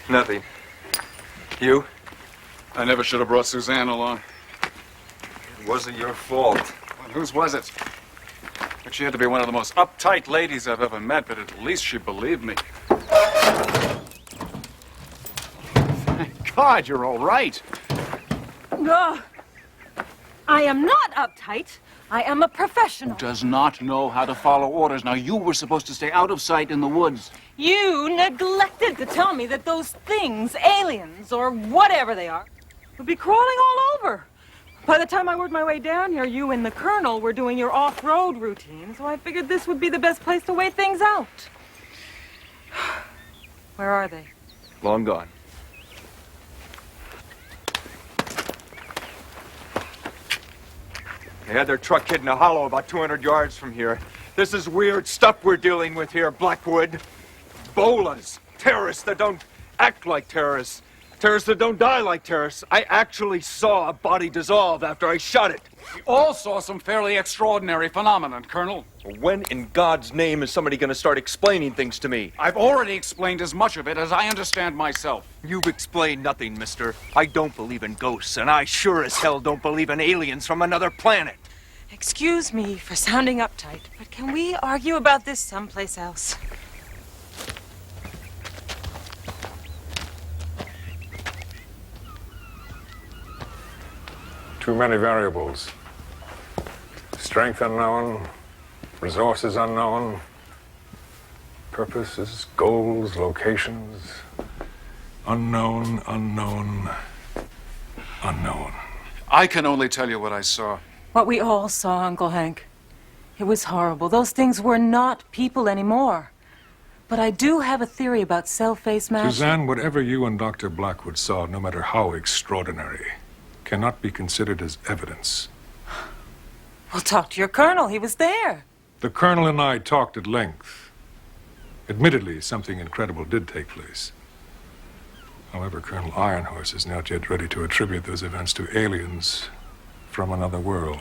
Nothing. You? I never should have brought Suzanne along. It wasn't your fault. Well, whose was it? But she had to be one of the most uptight ladies I've ever met, but at least she believed me. Thank God, you're all right. Ugh. I am not uptight. I am a professional. Does not know how to follow orders. Now, you were supposed to stay out of sight in the woods. You neglected to tell me that those things, aliens or whatever they are, would be crawling all over. By the time I worked my way down here, you and the Colonel were doing your off-road routine, so I figured this would be the best place to wait things out. Where are they? Long gone. They had their truck hid in a hollow about 200 yards from here. This is weird stuff we're dealing with here, Blackwood. Bolas. Terrorists that don't act like terrorists. Terrorists that don't die like terrorists. I actually saw a body dissolve after I shot it. We all saw some fairly extraordinary phenomenon, Colonel. When in God's name is somebody going to start explaining things to me? I've already explained as much of it as I understand myself. You've explained nothing, mister. I don't believe in ghosts, and I sure as hell don't believe in aliens from another planet. Excuse me for sounding uptight, but can we argue about this someplace else? Too many variables. Strength unknown, resources unknown, purposes, goals, locations. Unknown, unknown, unknown. I can only tell you what I saw. What we all saw, Uncle Hank. It was horrible. Those things were not people anymore. But I do have a theory about cell-face matching. Suzanne, whatever you and Dr. Blackwood saw, no matter how extraordinary, cannot be considered as evidence. Well, talk to your colonel. He was there. The colonel and I talked at length. Admittedly, something incredible did take place. However, Colonel Ironhorse is not yet ready to attribute those events to aliens from another world.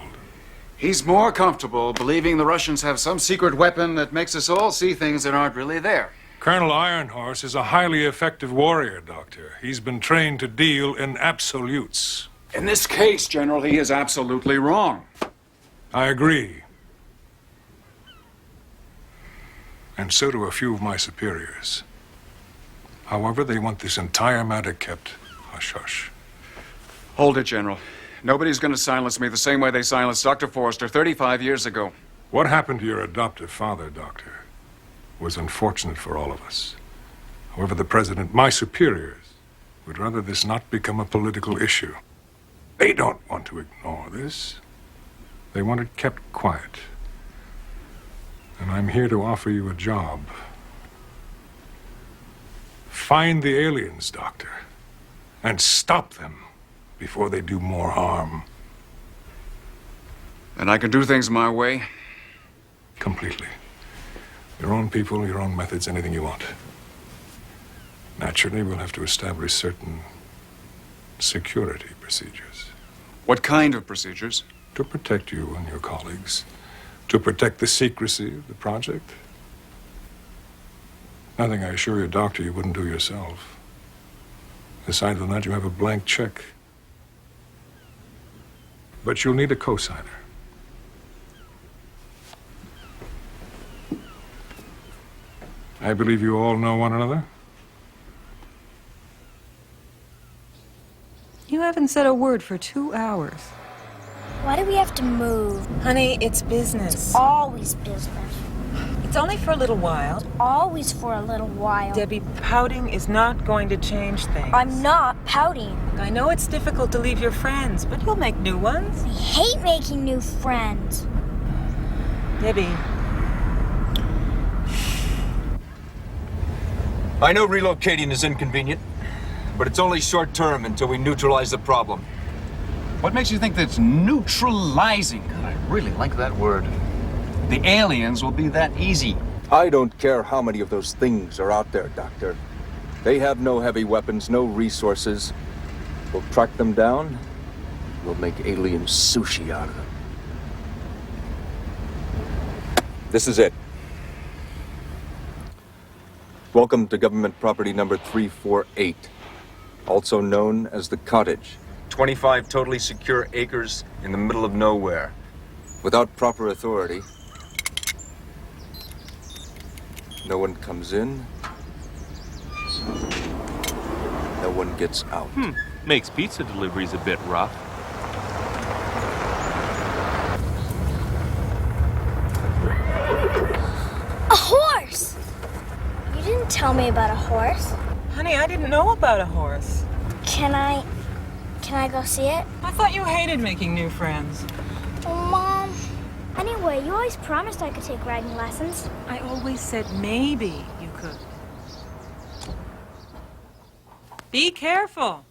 He's more comfortable believing the Russians have some secret weapon that makes us all see things that aren't really there. Colonel Ironhorse is a highly effective warrior, Doctor. He's been trained to deal in absolutes. In this case, General, he is absolutely wrong. I agree. And so do a few of my superiors. However, they want this entire matter kept hush-hush. Hold it, General. Nobody's going to silence me the same way they silenced Dr. Forrester 35 years ago. What happened to your adoptive father, Doctor, was unfortunate for all of us. However, the President, my superiors, would rather this not become a political issue. They don't want to ignore this. They want it kept quiet. And I'm here to offer you a job. Find the aliens, Doctor, and stop them before they do more harm. And I can do things my way? Completely. Your own people, your own methods, anything you want. Naturally, we'll have to establish certain security procedures. What kind of procedures? To protect you and your colleagues. To protect the secrecy of the project. Nothing, I assure you, Doctor, you wouldn't do yourself. Aside from that, you have a blank check. But you'll need a cosigner. I believe you all know one another? You haven't said a word for 2 hours. Why do we have to move? Honey, it's business. It's always business. It's only for a little while. Always for a little while. Debbie, pouting is not going to change things. I'm not pouting. I know it's difficult to leave your friends, but you'll make new ones. I hate making new friends. Debbie. I know relocating is inconvenient, but it's only short term until we neutralize the problem. What makes you think that's neutralizing? God, I really like that word. The aliens will be that easy. I don't care how many of those things are out there, Doctor. They have no heavy weapons, no resources. We'll track them down. We'll make alien sushi out of them. This is it. Welcome to government property number 348, also known as the Cottage. 25 totally secure acres in the middle of nowhere. Without proper authority, no one comes in, no one gets out. Makes pizza deliveries a bit rough. A horse! You didn't tell me about a horse. Honey, I didn't know about a horse. Can I go see it? I thought you hated making new friends. Oh, Mom. Anyway, you always promised I could take riding lessons. I always said maybe you could. Be careful.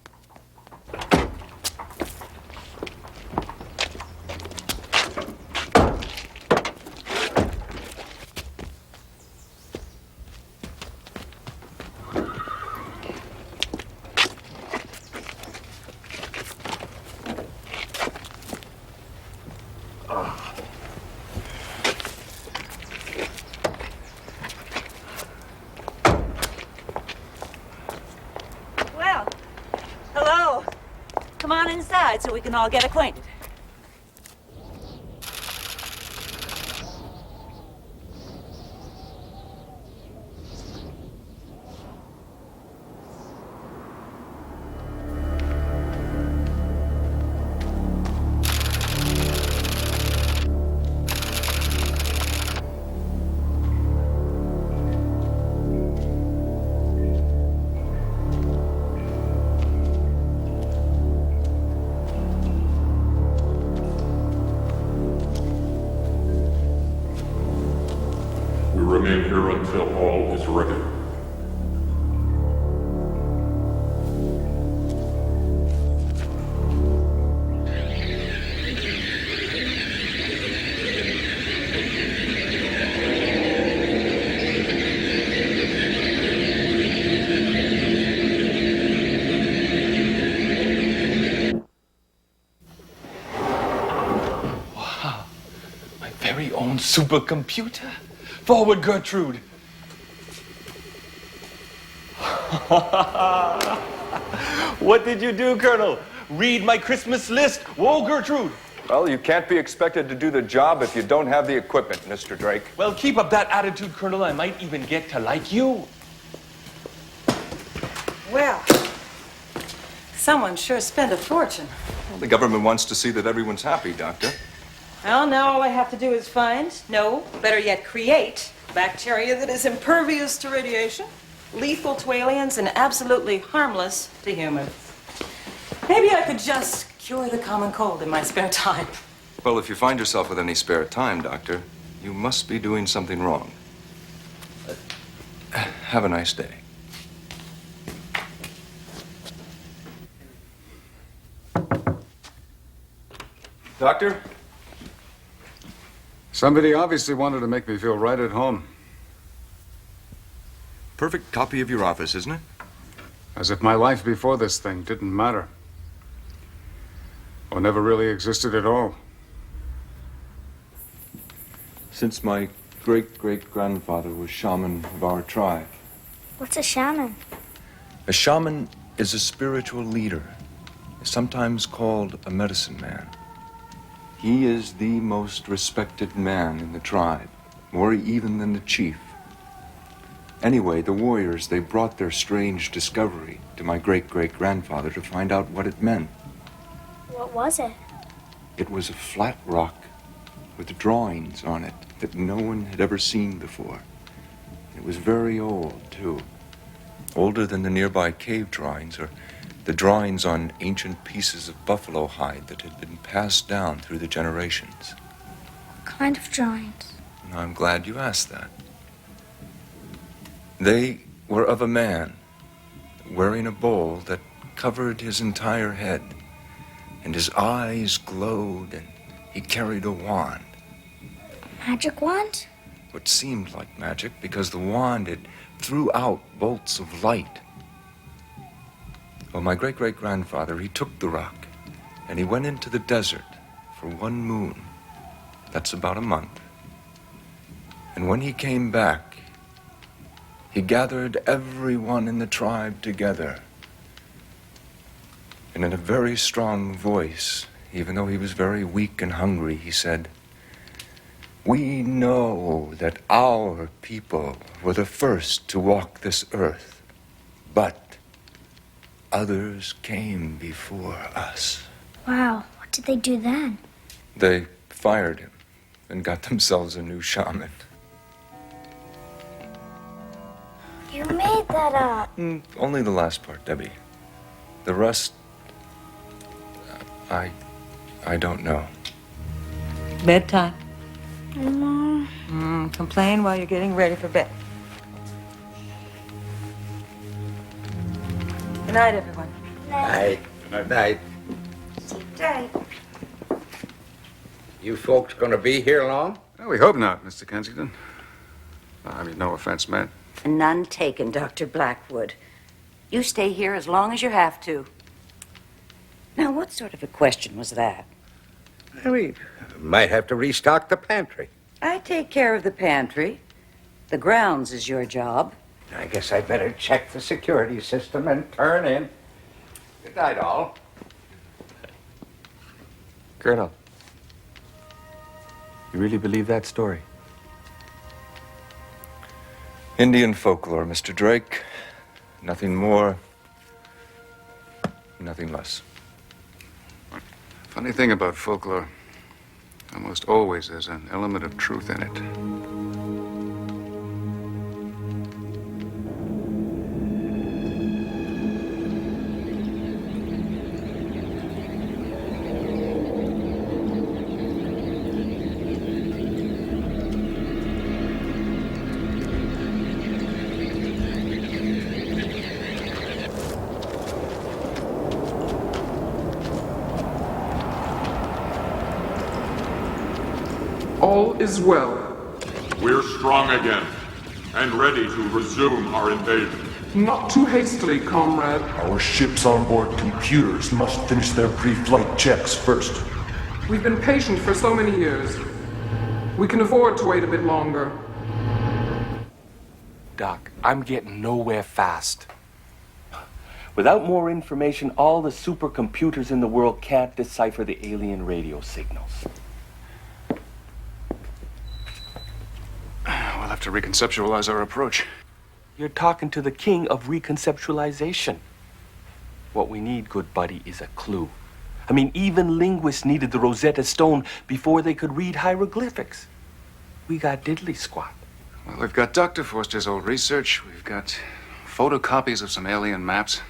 come on inside so we can all get acquainted. We remain here until all is ready. Wow. My very own supercomputer. Forward, Gertrude. What did you do, Colonel? Read my Christmas list. Whoa, Gertrude. Well, you can't be expected to do the job if you don't have the equipment, Mr. Drake. Well, keep up that attitude, Colonel. I might even get to like you. Well, someone sure spent a fortune. Well, the government wants to see that everyone's happy, Doctor. Well, now all I have to do is find, no, better yet, create bacteria that is impervious to radiation, lethal to aliens, and absolutely harmless to humans. Maybe I could just cure the common cold in my spare time. Well, if you find yourself with any spare time, Doctor, you must be doing something wrong. Have a nice day. Doctor? Somebody obviously wanted to make me feel right at home. Perfect copy of your office, isn't it? As if my life before this thing didn't matter. Or never really existed at all. Since my great-great-grandfather was shaman of our tribe. What's a shaman? A shaman is a spiritual leader, sometimes called a medicine man. He is the most respected man in the tribe, more even than the chief. Anyway, the warriors, they brought their strange discovery to my great-great-grandfather to find out what it meant. What was it? It was a flat rock with drawings on it that no one had ever seen before. It was very old, too. Older than the nearby cave drawings or the drawings on ancient pieces of buffalo hide that had been passed down through the generations. What kind of drawings? I'm glad you asked that. They were of a man wearing a bowl that covered his entire head, and his eyes glowed, and he carried a wand. Magic wand? What seemed like magic because the wand, it threw out bolts of light. Well, my great-great-grandfather, he took the rock, and he went into the desert for 1 moon. That's about a month. And when he came back, he gathered everyone in the tribe together. And in a very strong voice, even though he was very weak and hungry, he said, "We know that our people were the first to walk this earth, but others came before us." Wow, what did they do then? They fired him and got themselves a new shaman. You made that up. Only the last part, Debbie. The rest, I don't know. Bedtime. Mom. Complain while you're getting ready for bed. Good night, everyone. Night. Night. Sleep tight. You folks gonna be here long? Well, we hope not, Mr. Kensington. I mean, no offense meant. None taken, Dr. Blackwood. You stay here as long as you have to. Now, what sort of a question was that? We might have to restock the pantry. I take care of the pantry. The grounds is your job. I guess I better check the security system and turn in. Good night, all. Colonel, you really believe that story? Indian folklore, Mr. Drake. Nothing more, nothing less. Funny thing about folklore, almost always there's an element of truth in it. All is well. We're strong again, and ready to resume our invasion. Not too hastily, comrade. Our ship's onboard computers must finish their pre-flight checks first. We've been patient for so many years. We can afford to wait a bit longer. Doc, I'm getting nowhere fast. Without more information, all the supercomputers in the world can't decipher the alien radio signals. We'll have to reconceptualize our approach. You're talking to the king of reconceptualization. What we need, good buddy, is a clue. I mean, even linguists needed the Rosetta Stone before they could read hieroglyphics. We got diddly squat. Well, we've got Dr. Forster's old research. We've got photocopies of some alien maps.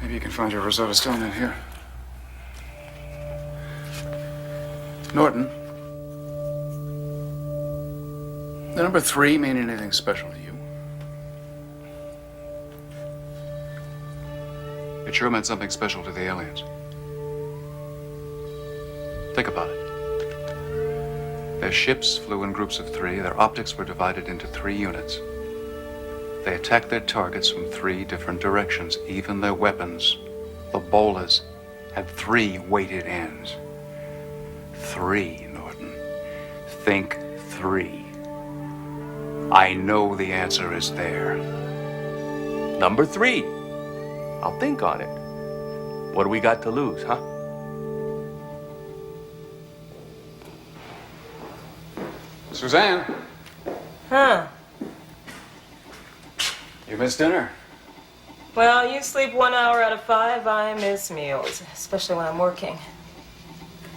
Maybe you can find your Rosetta Stone in here. Norton. The number 3 mean anything special to you? It sure meant something special to the aliens. Think about it. Their ships flew in groups of 3. Their optics were divided into 3 units. They attacked their targets from 3 different directions. Even their weapons, the bolas, had 3 weighted ends. 3, Norton. Think 3. I know the answer is there. Number 3. I'll think on it. What do we got to lose, huh? Suzanne, Huh. you missed dinner. Well, you sleep 1 hour out of 5. I miss meals, especially when I'm working.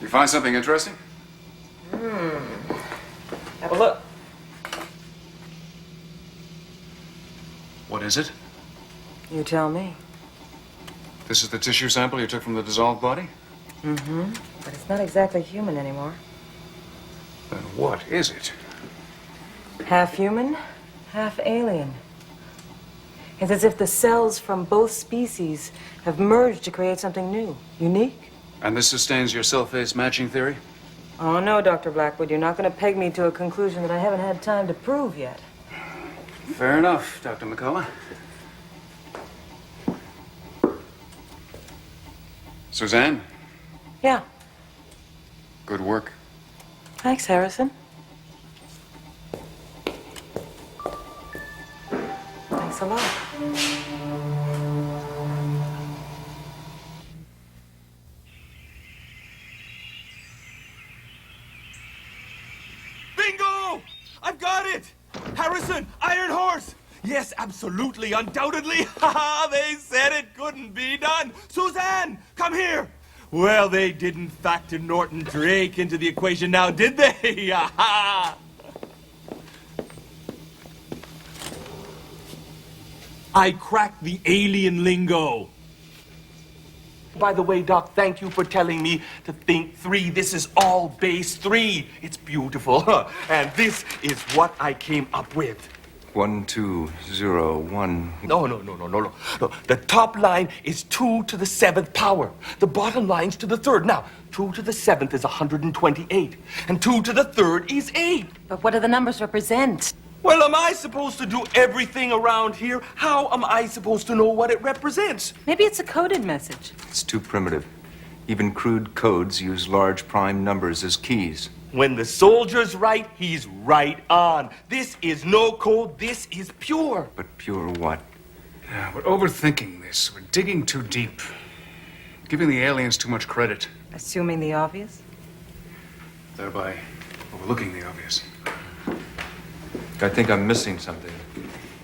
You find something interesting? Have a look. What is it? You tell me. This is the tissue sample you took from the dissolved body? Mm-hmm. But it's not exactly human anymore. Then what is it? Half human, half alien. It's as if the cells from both species have merged to create something new, unique. And this sustains your cell-phase matching theory? Oh, no, Dr. Blackwood, you're not going to peg me to a conclusion that I haven't had time to prove yet. Fair enough, Dr. McCullough. Suzanne, Yeah. good work. Thanks, Harrison. Thanks a lot. Bingo! I've got it! Harrison, Iron Horse! Yes, absolutely, undoubtedly. Ha ha, they said it couldn't be done. Suzanne, come here. Well, they didn't factor Norton Drake into the equation now, did they? Ha ha! I cracked the alien lingo. By the way, Doc, thank you for telling me to think 3. This is all base 3. It's beautiful. And this is what I came up with. 1, 2, 0, 1. No. The top line is 2 to the 7th power. The bottom line's to the 3rd. Now, 2 to the 7th is 128. And 2 to the 3rd is 8. But what do the numbers represent? Well, am I supposed to do everything around here? How am I supposed to know what it represents? Maybe it's a coded message. It's too primitive. Even crude codes use large prime numbers as keys. When the soldier's right, he's right on. This is no code, this is pure. But pure what? Yeah, we're overthinking this. We're digging too deep. giving the aliens too much credit, Assuming the obvious? thereby overlooking the obvious. I think I'm missing something.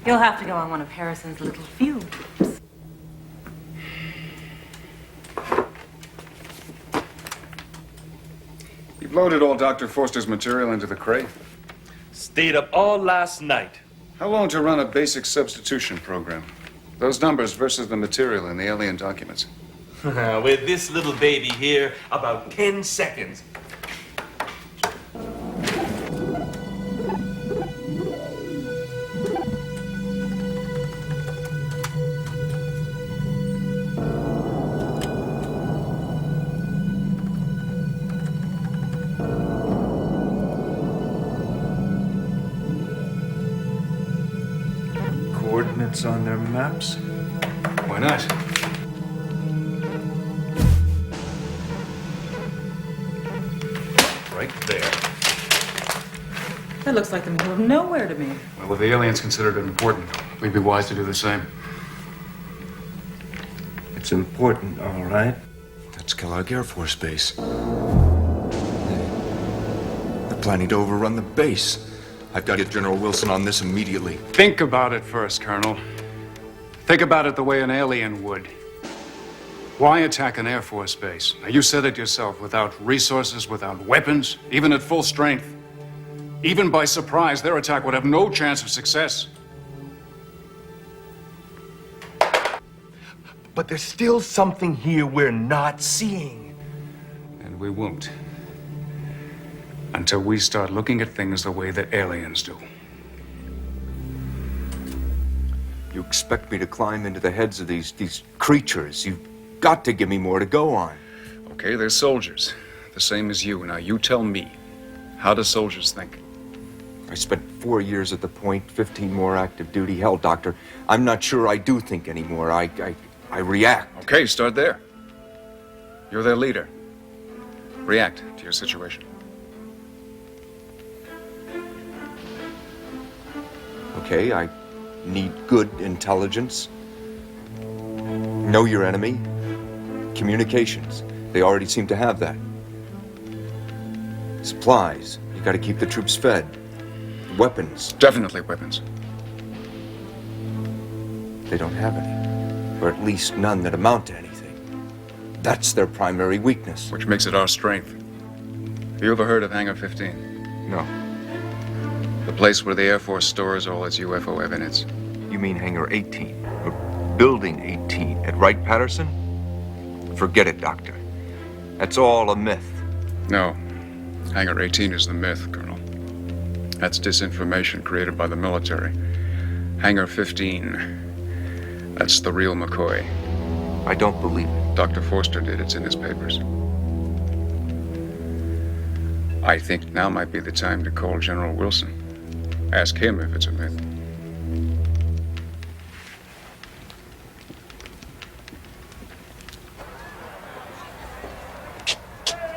You'll have to go on one of Harrison's little fugues. You've loaded all Dr. Forster's material into the crate. Stayed up all last night. How long to run a basic substitution program? Those numbers versus the material in the alien documents. With this little baby here, about 10 seconds. Coordinates on their maps? Why not? Right there. That looks like the middle of nowhere to me. Well, if the aliens considered it important, we'd be wise to do the same. It's important, all right. That's Kellogg Air Force Base. They're planning to overrun the base. I've got to get General Wilson on this immediately. Think about it first, Colonel. Think about it the way an alien would. Why attack an Air Force base? Now, you said it yourself, without resources, without weapons, even at full strength. Even by surprise, their attack would have no chance of success. But there's still something here we're not seeing. And we won't. Until we start looking at things the way that aliens do. You expect me to climb into the heads of these creatures? You've got to give me more to go on. Okay, they're soldiers. The same as you. Now, you tell me. How do soldiers think? I spent 4 years at the point, 15 more active duty. Hell, Doctor, I'm not sure I do think anymore. I react. Okay, start there. You're their leader. React to your situation. Okay, I need good intelligence. Know your enemy. Communications. They already seem to have that. Supplies. You got to keep the troops fed. Weapons. Definitely weapons. They don't have any. Or at least none that amount to anything. That's their primary weakness. Which makes it our strength. Have you ever heard of Hangar 15? No. The place where the Air Force stores all its UFO evidence. You mean Hangar 18? Or Building 18 at Wright-Patterson? Forget it, Doctor. That's all a myth. No. Hangar 18 is the myth, Colonel. That's disinformation created by the military. Hangar 15. That's the real McCoy. I don't believe it. Dr. Forster did. It's in his papers. I think now might be the time to call General Wilson. Ask him if it's a myth.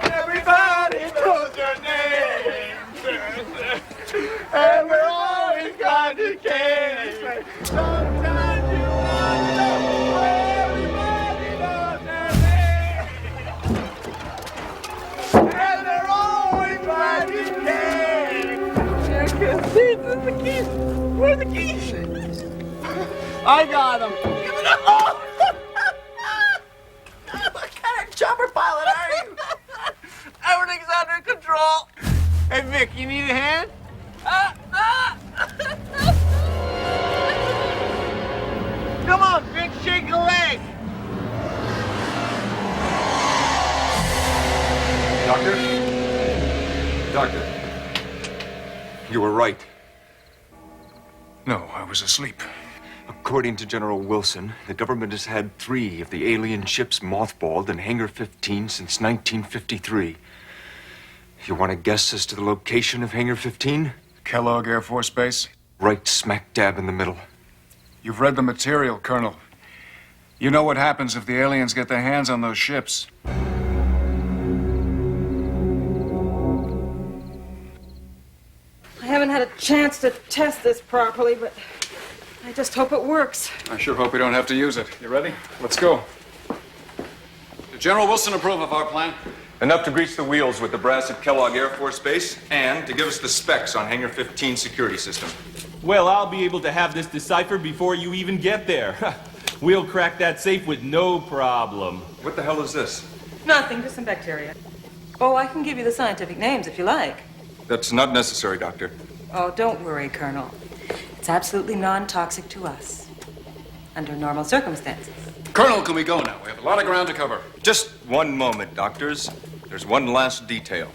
Everybody knows your name. And we're always going to care. Sometimes you want to know everybody knows their name. And they're always going to care. The keys. Where are the keys? I got them. Give it up. Oh. What kind of chopper pilot are you? Everything's under control. Hey, Vic, you need a hand? Come on, Vic, shake a leg. Doctor, you were right. No, I was asleep. According to General Wilson, the government has had 3 of the alien ships mothballed in Hangar 15 since 1953. You want to guess as to the location of Hangar 15? Kellogg Air Force Base? Right smack dab in the middle. You've read the material, Colonel. You know what happens if the aliens get their hands on those ships. I haven't had a chance to test this properly, but I just hope it works. I sure hope we don't have to use it. You ready? Let's go. General Wilson approve of our plan? Enough to grease the wheels with the brass at Kellogg Air Force Base and to give us the specs on Hangar 15 security system. Well, I'll be able to have this deciphered before you even get there. We'll crack that safe with no problem. What the hell is this? Nothing, just some bacteria. Oh, I can give you the scientific names if you like. That's not necessary, Doctor. Oh, don't worry, Colonel. It's absolutely non-toxic to us. Under normal circumstances. Colonel, can we go now? We have a lot of ground to cover. Just one moment, doctors. There's one last detail.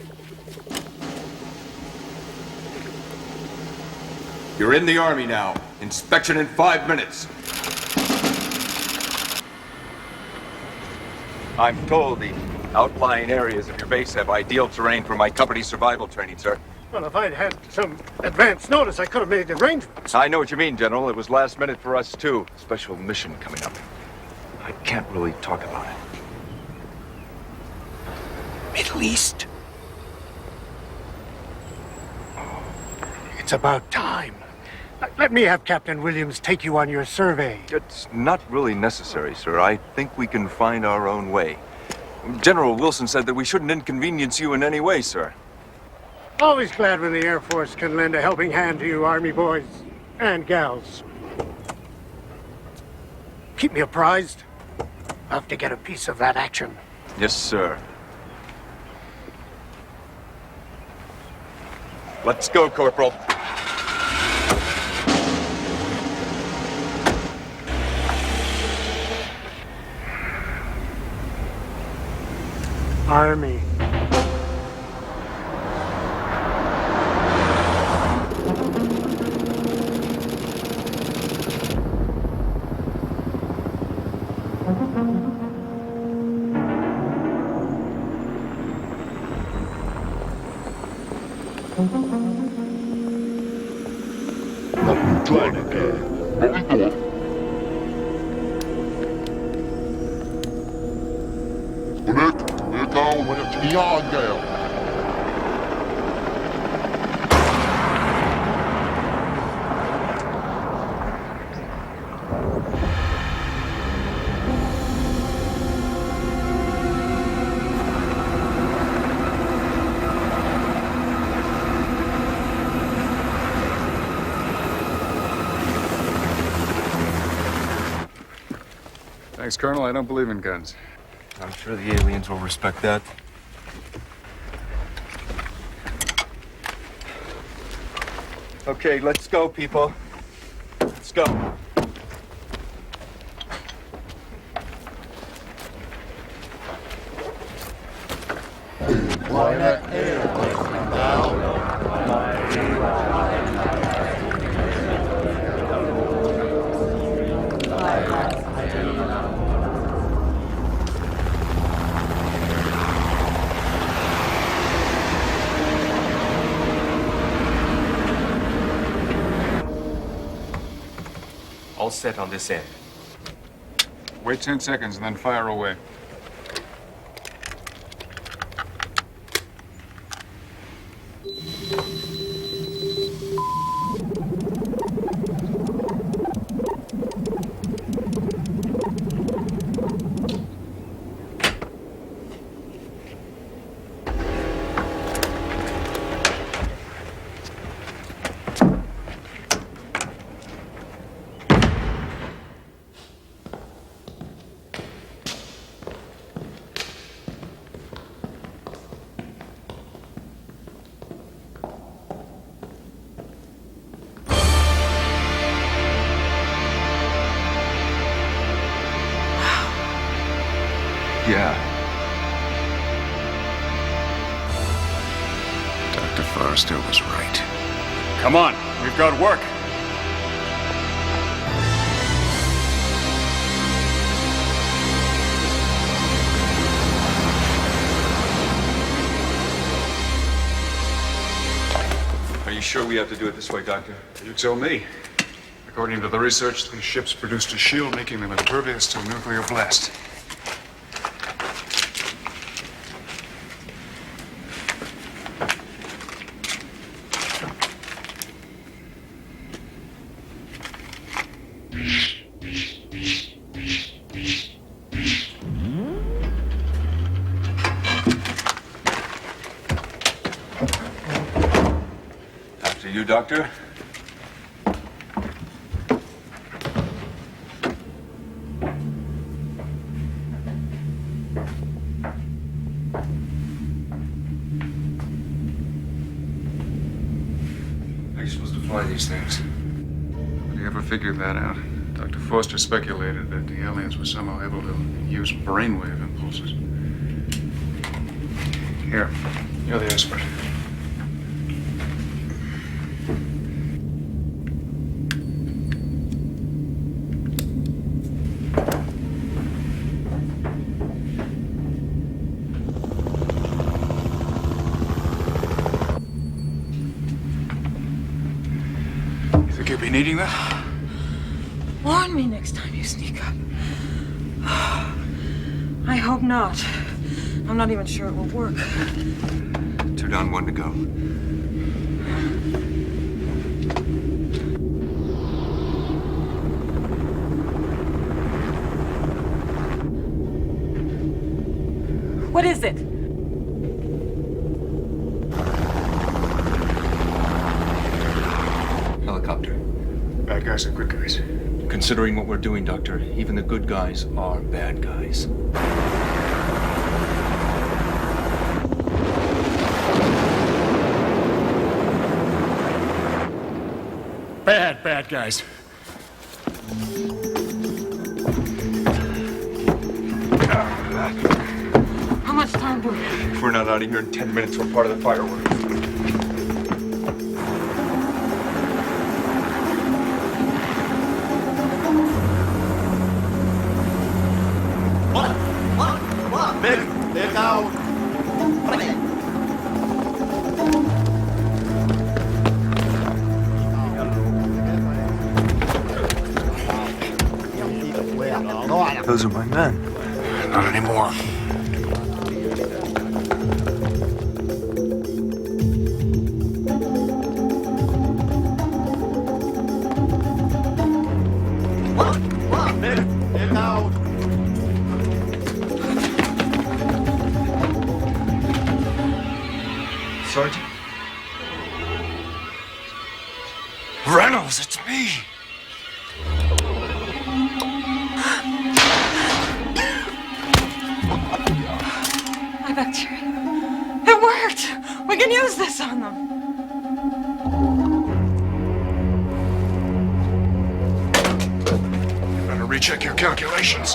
You're in the Army now. Inspection in 5 minutes. I'm told the outlying areas of your base have ideal terrain for my company's survival training, sir. Well, if I'd had some advance notice, I could have made arrangements. I know what you mean, General. It was last minute for us, too. Special mission coming up. I can't really talk about it. Middle East. It's about time. Let me have Captain Williams take you on your survey. It's not really necessary, sir. I think we can find our own way. General Wilson said that we shouldn't inconvenience you in any way, sir. Always glad when the Air Force can lend a helping hand to you, Army boys and gals. Keep me apprised. I'll have to get a piece of that action. Yes, sir. Let's go, Corporal. Army. Thanks, Colonel. I don't believe in guns. I'm sure the aliens will respect that. Okay, let's go, people. Let's go. All set on this end. Wait 10 seconds and then fire away. Yeah. Dr. Forrester was right. Come on, we've got work. Are you sure we have to do it this way, Doctor? You tell me. According to the research, these ships produced a shield making them impervious to a nuclear blast. you, Doctor. How are you supposed to fly these things? Did you ever figure that out? Dr. Foster speculated that the aliens were somehow able to use brainwave impulses. Here, you're the expert. You think you'll be needing that? Warn me next time you sneak up. I hope not. I'm not even sure it will work. 2 down, 1 to go. What is it? Helicopter. Bad guys are good guys. Considering what we're doing, Doctor, even the good guys are bad guys. Bad guys. How much time do we have? If we're not out of here in 10 minutes, we're part of the fireworks. Big out. Those are my men. Not anymore. Big out. Sergeant? Reynolds, it's me! My bacteria. It worked! We can use this on them. You better recheck your calculations.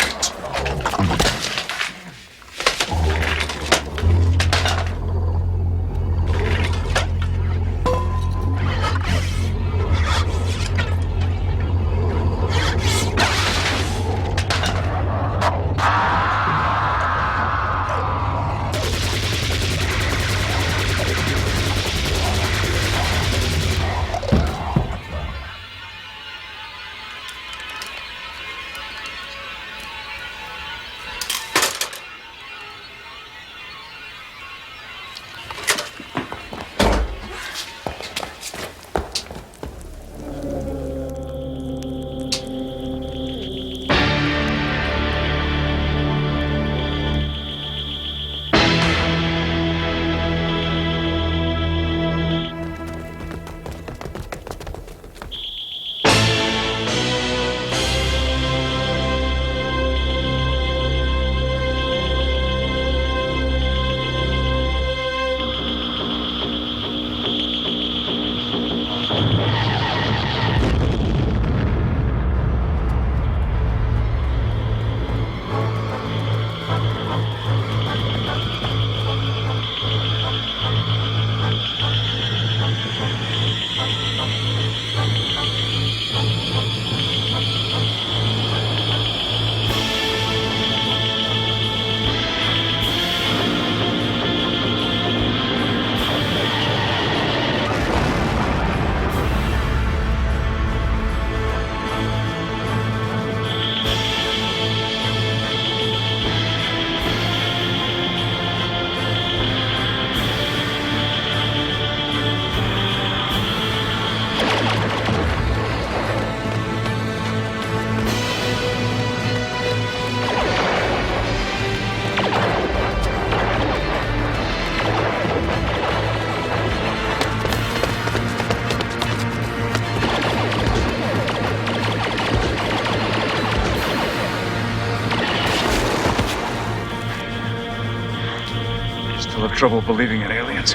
still have trouble believing in aliens.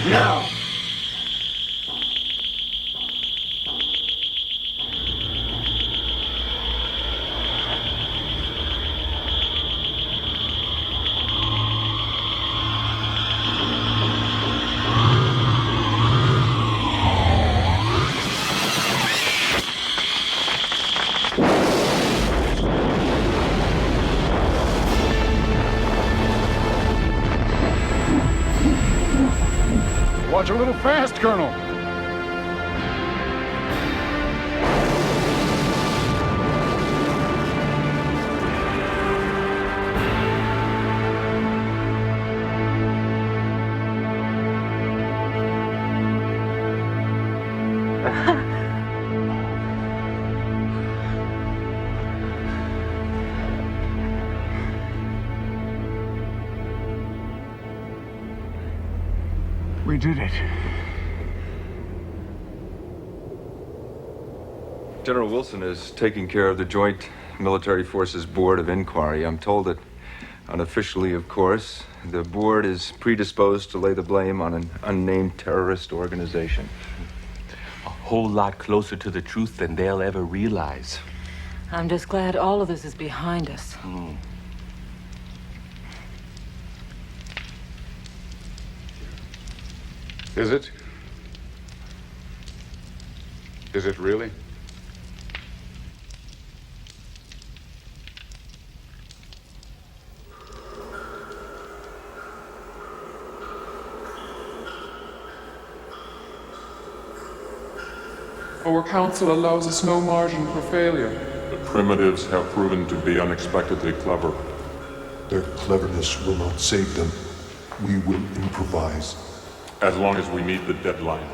No! Watch a little fast, Colonel. We did it. General Wilson is taking care of the Joint Military Forces Board of Inquiry. I'm told that, unofficially, of course, the board is predisposed to lay the blame on an unnamed terrorist organization. A whole lot closer to the truth than they'll ever realize. I'm just glad all of this is behind us. Is it? Is it really? Our council allows us no margin for failure. The primitives have proven to be unexpectedly clever. Their cleverness will not save them. We will improvise. As long as we meet the deadline.